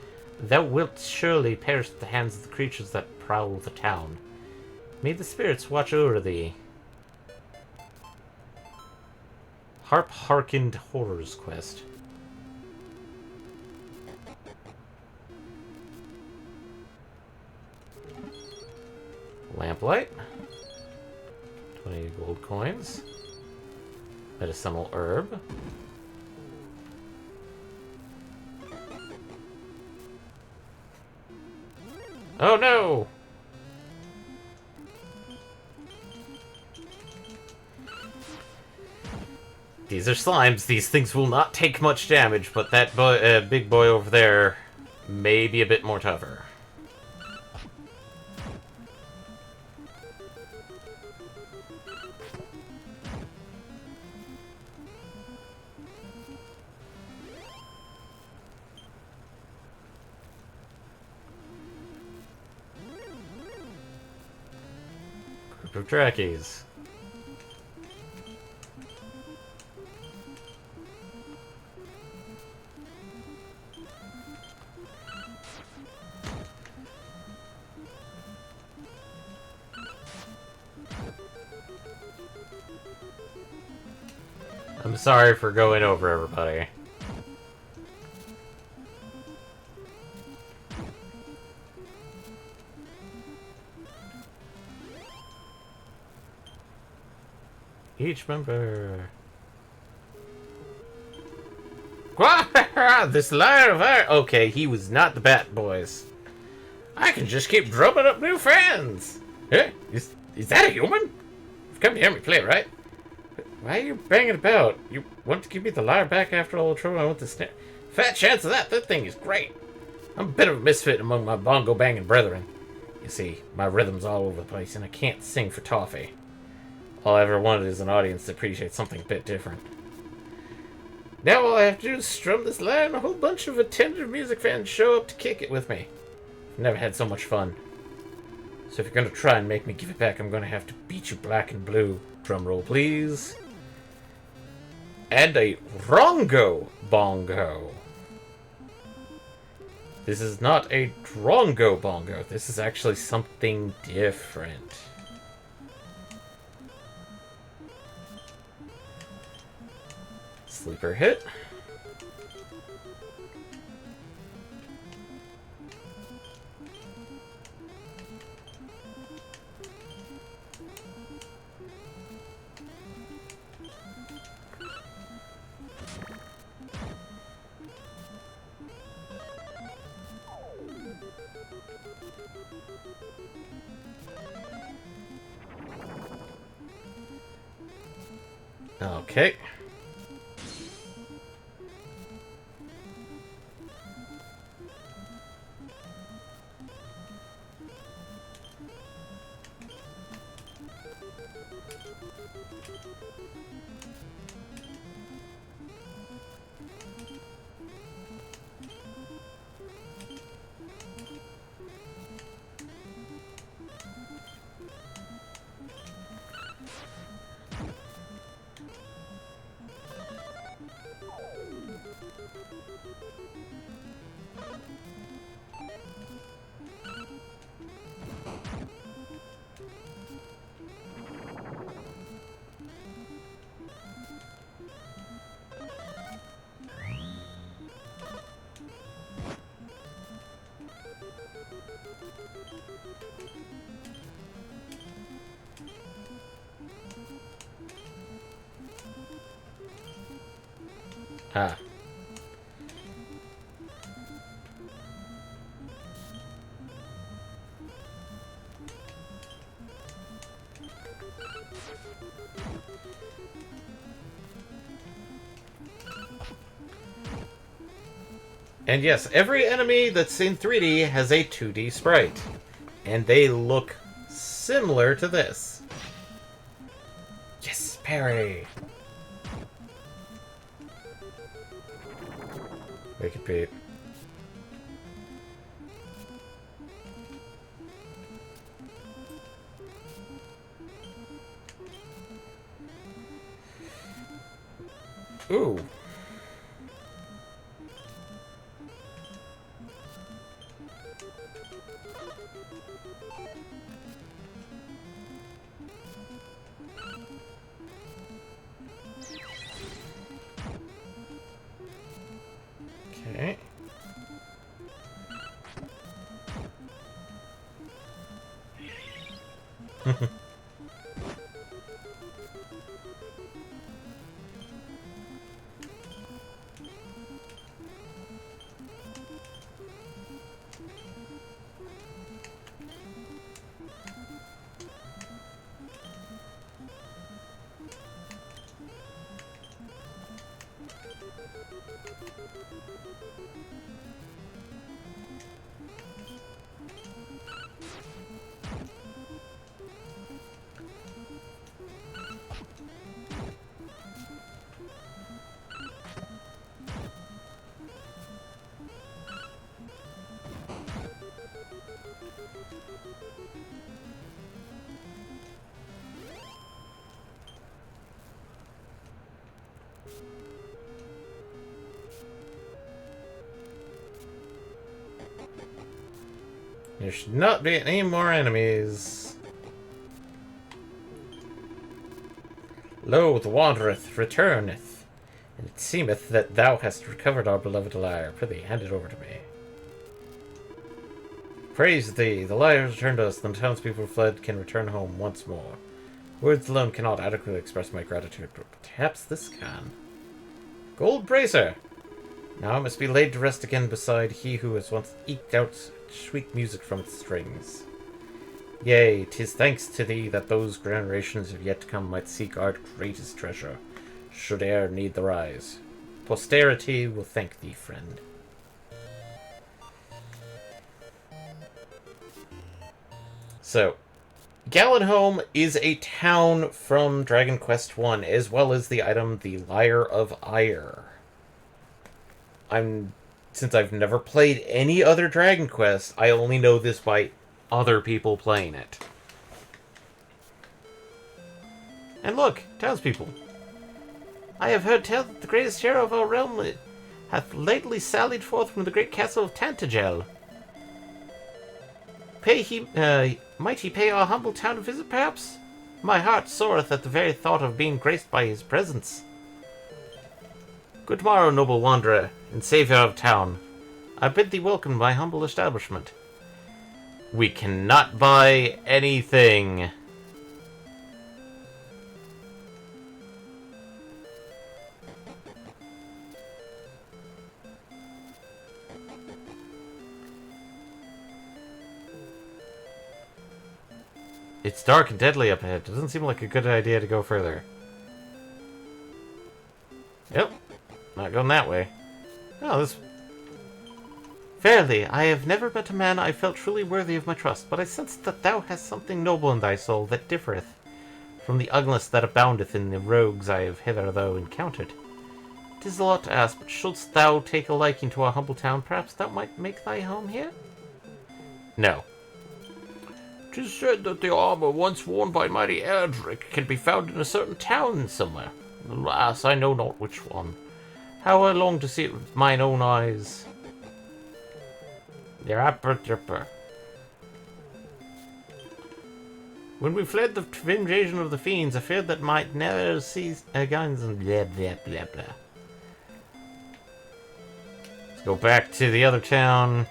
thou wilt surely perish at the hands of the creatures that prowl the town. May the spirits watch over thee. Harp Harkened Horrors quest. Lamplight. 20 gold coins. Medicinal herb. Oh no! These are slimes. These things will not take much damage, but that big boy over there may be a bit more tougher. Group of Drakkies. I'm sorry for going over everybody. Each member. This Lyre of Ire. Okay, he was not the Bat Boys. I can just keep drumming up new friends. Hey, is that a human? You've come to hear me play, right? Why are you banging about? You want to give me the lyre back after all the trouble I went to snare? Fat chance of that. That thing is great. I'm a bit of a misfit among my bongo banging brethren. You see, my rhythm's all over the place, and I can't sing for toffee. All I ever wanted is an audience to appreciate something a bit different. Now all I have to do is strum this lyre, and a whole bunch of attentive music fans show up to kick it with me. I've never had so much fun. So if you're gonna try and make me give it back, I'm gonna have to beat you black and blue. Drum roll, please. And a Rongo Bongo. This is not a Drongo Bongo. This is actually something different. Sleeper hit. Okay. Ah. And yes, every enemy that's in 3D has a 2D sprite. And they look similar to this. Yes, parry! Wicked Pete. Ooh. Okay. There should not be any more enemies. Lo, the wandereth returneth, and it seemeth that thou hast recovered our beloved lyre. Prithee, hand it over to me. Praise thee, the lyre has returned to us, and the townspeople fled can return home once more. Words alone cannot adequately express my gratitude, but perhaps this can. Gold bracer! Now it must be laid to rest again beside he who has once eked out sweet music from its strings. Yea, 'tis thanks to thee that those generations of yet to come might seek our greatest treasure, should e'er need the rise. Posterity will thank thee, friend. So, Gallenholm is a town from Dragon Quest I, as well as the item the Lyre of Ire. Since I've never played any other Dragon Quest, I only know this by other people playing it. And look, townspeople. I have heard tell that the greatest hero of our realm hath lately sallied forth from the great castle of Tantagel. Might he pay our humble town a visit, perhaps? My heart soareth at the very thought of being graced by his presence. Good morrow, noble wanderer, and saviour of town. I bid thee welcome to my humble establishment. We cannot buy anything. It's dark and deadly up ahead. It doesn't seem like a good idea to go further. Yep. Not going that way. Oh, this... Verily, I have never met a man I felt truly worthy of my trust, but I sense that thou hast something noble in thy soul that differeth from the ugliness that aboundeth in the rogues I have hitherto encountered. 'Tis a lot to ask, but shouldst thou take a liking to our humble town, perhaps thou might make thy home here? No. 'Tis said that the armor once worn by mighty Erdrick can be found in a certain town somewhere. Alas, I know not which one. How I long to see it with mine own eyes. When we fled the invasion of the fiends, I feared that might never see guns and blah blah blah blah. Let's go back to the other town.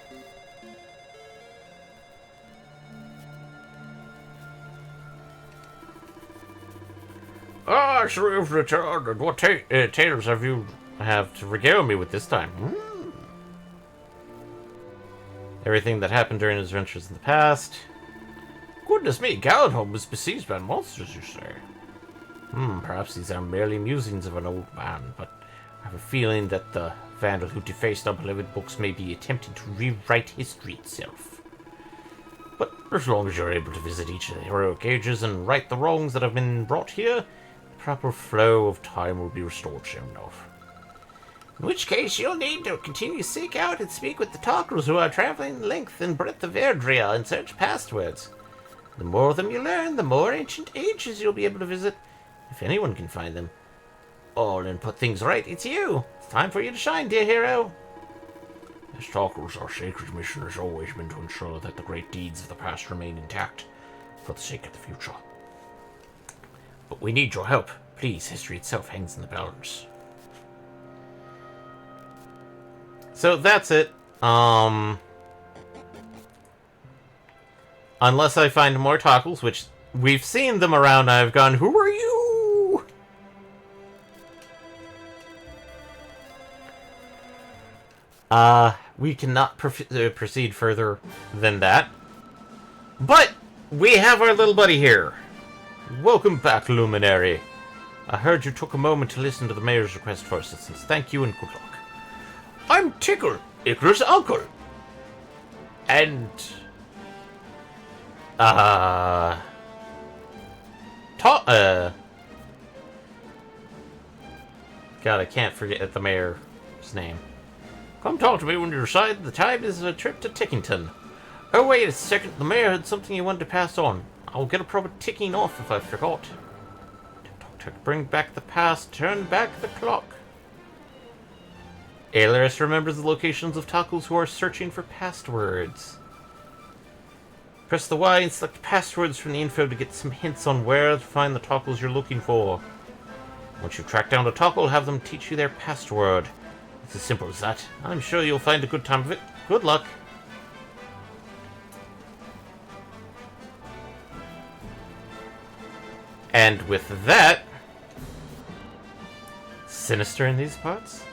Ah, so you've returned, and what tales have you have to regale me with this time? Everything that happened during his adventures in the past. Goodness me, Galenholm was besieged by monsters, you say? Perhaps these are merely musings of an old man, but I have a feeling that the vandal who defaced our beloved books may be attempting to rewrite history itself. But as long as you're able to visit each of the heroic ages and right the wrongs that have been brought here, the proper flow of time will be restored soon enough. In which case, you'll need to continue to seek out and speak with the talkers who are traveling the length and breadth of Erdrea in search of passwords. The more of them you learn, the more ancient ages you'll be able to visit, if anyone can find them. All and put things right, it's you. It's time for you to shine, dear hero. As talkers, our sacred mission has always been to ensure that the great deeds of the past remain intact for the sake of the future. But we need your help. Please, history itself hangs in the balance. So that's it. Unless I find more toggles, which we've seen them around, I've gone, who are you? We cannot proceed further than that. But we have our little buddy here. Welcome back, Luminary. I heard you took a moment to listen to the mayor's request for assistance. Thank you and good luck. I'm Tickle, Icarus' uncle. And... God, I can't forget the mayor's name. Come talk to me when you decide the time is a trip to Tickington. Oh, wait a second. The mayor had something he wanted to pass on. I'll get a proper ticking off if I forgot. Bring back the past, turn back the clock. Ailerus remembers the locations of Tackles who are searching for passwords. Press the Y and select passwords from the info to get some hints on where to find the Tackles you're looking for. Once you track down a Tackle, have them teach you their password. It's as simple as that. I'm sure you'll find a good time of it. Good luck. And with that... Sinister in these parts?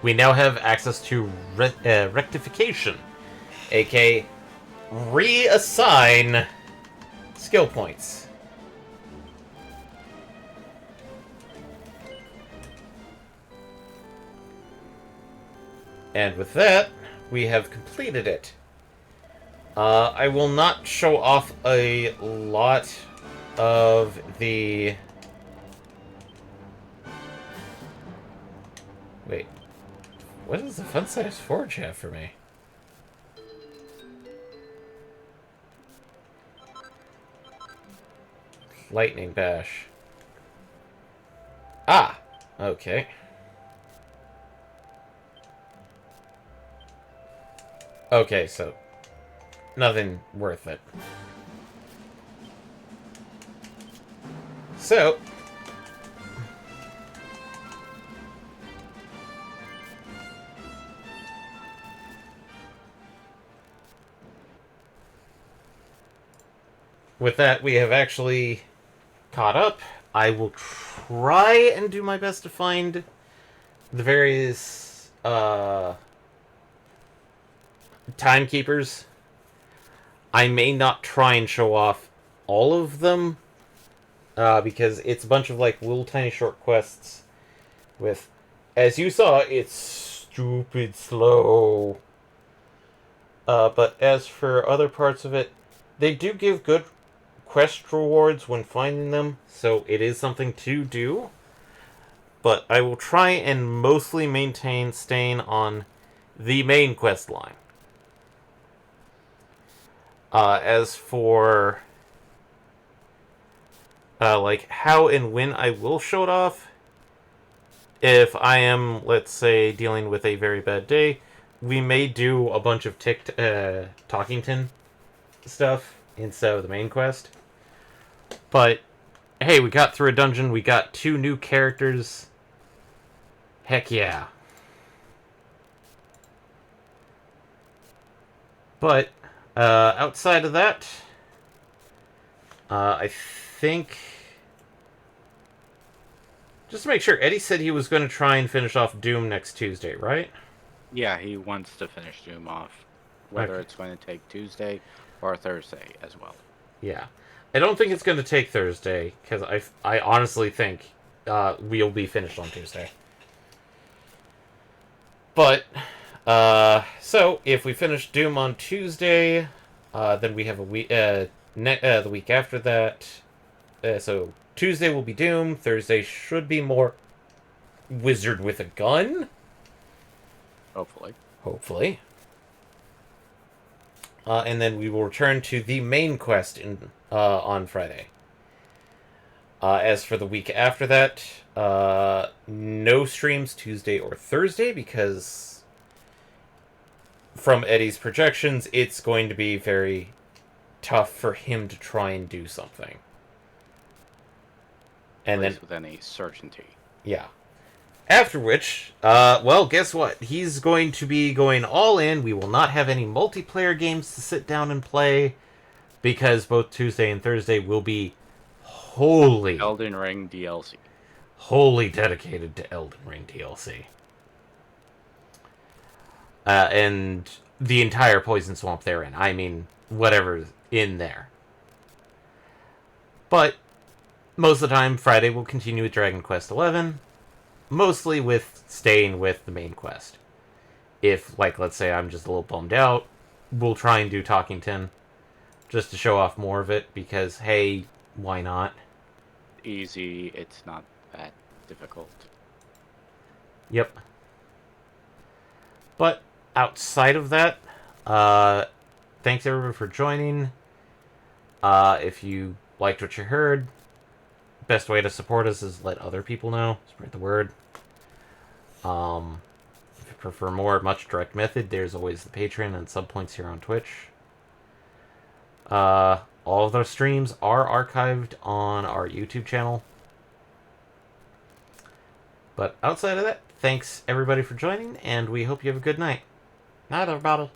We now have access to rectification, aka reassign skill points. And with that, we have completed it. I will not show off a lot of the... Wait. What does the fun size forge have for me? Lightning bash. Ah! Okay. Okay, so... nothing worth it. So... with that, we have actually caught up. I will try and do my best to find the various timekeepers. I may not try and show off all of them because it's a bunch of like little tiny short quests with, as you saw, it's stupid slow. But as for other parts of it, they do give good quest rewards when finding them, so it is something to do. But I will try and mostly maintain staying on the main quest line. As for like how and when I will show it off, if I am, let's say, dealing with a very bad day, we may do a bunch of Talkington stuff instead of the main quest. But hey, we got through a dungeon, we got 2 new characters. Heck yeah. But outside of that, I think... Just to make sure, Eddie said he was going to try and finish off Doom next Tuesday, right? Yeah, he wants to finish Doom off. Whether Okay. it's going to take Tuesday or Thursday as well. Yeah. I don't think it's going to take Thursday, because I honestly think we'll be finished on Tuesday. But, so, if we finish Doom on Tuesday, then we have a week, the week after that. So, Tuesday will be Doom, Thursday should be more Wizard with a Gun. Hopefully. Hopefully. And then we will return to the main quest on Friday. As for the week after that, no streams Tuesday or Thursday because from Eddie's projections, it's going to be very tough for him to try and do something. And At then, least with any certainty. yeah. After which, well, guess what? He's going to be going all in. We will not have any multiplayer games to sit down and play because both Tuesday and Thursday will be wholly Elden Ring DLC. Wholly dedicated to Elden Ring DLC. And the entire Poison Swamp therein. I mean, whatever's in there. But most of the time, Friday will continue with Dragon Quest XI. Mostly with staying with the main quest. If, like, let's say I'm just a little bummed out, we'll try and do Talkington. Just to show off more of it, because, hey, why not? Easy, it's not that difficult. Yep. But outside of that, thanks everyone for joining. If you liked what you heard, best way to support us is let other people know. Spread the word. If you prefer much direct method, there's always the Patreon and sub points here on Twitch. All of those streams are archived on our YouTube channel. But outside of that, thanks everybody for joining, and we hope you have a good night. Night, everybody.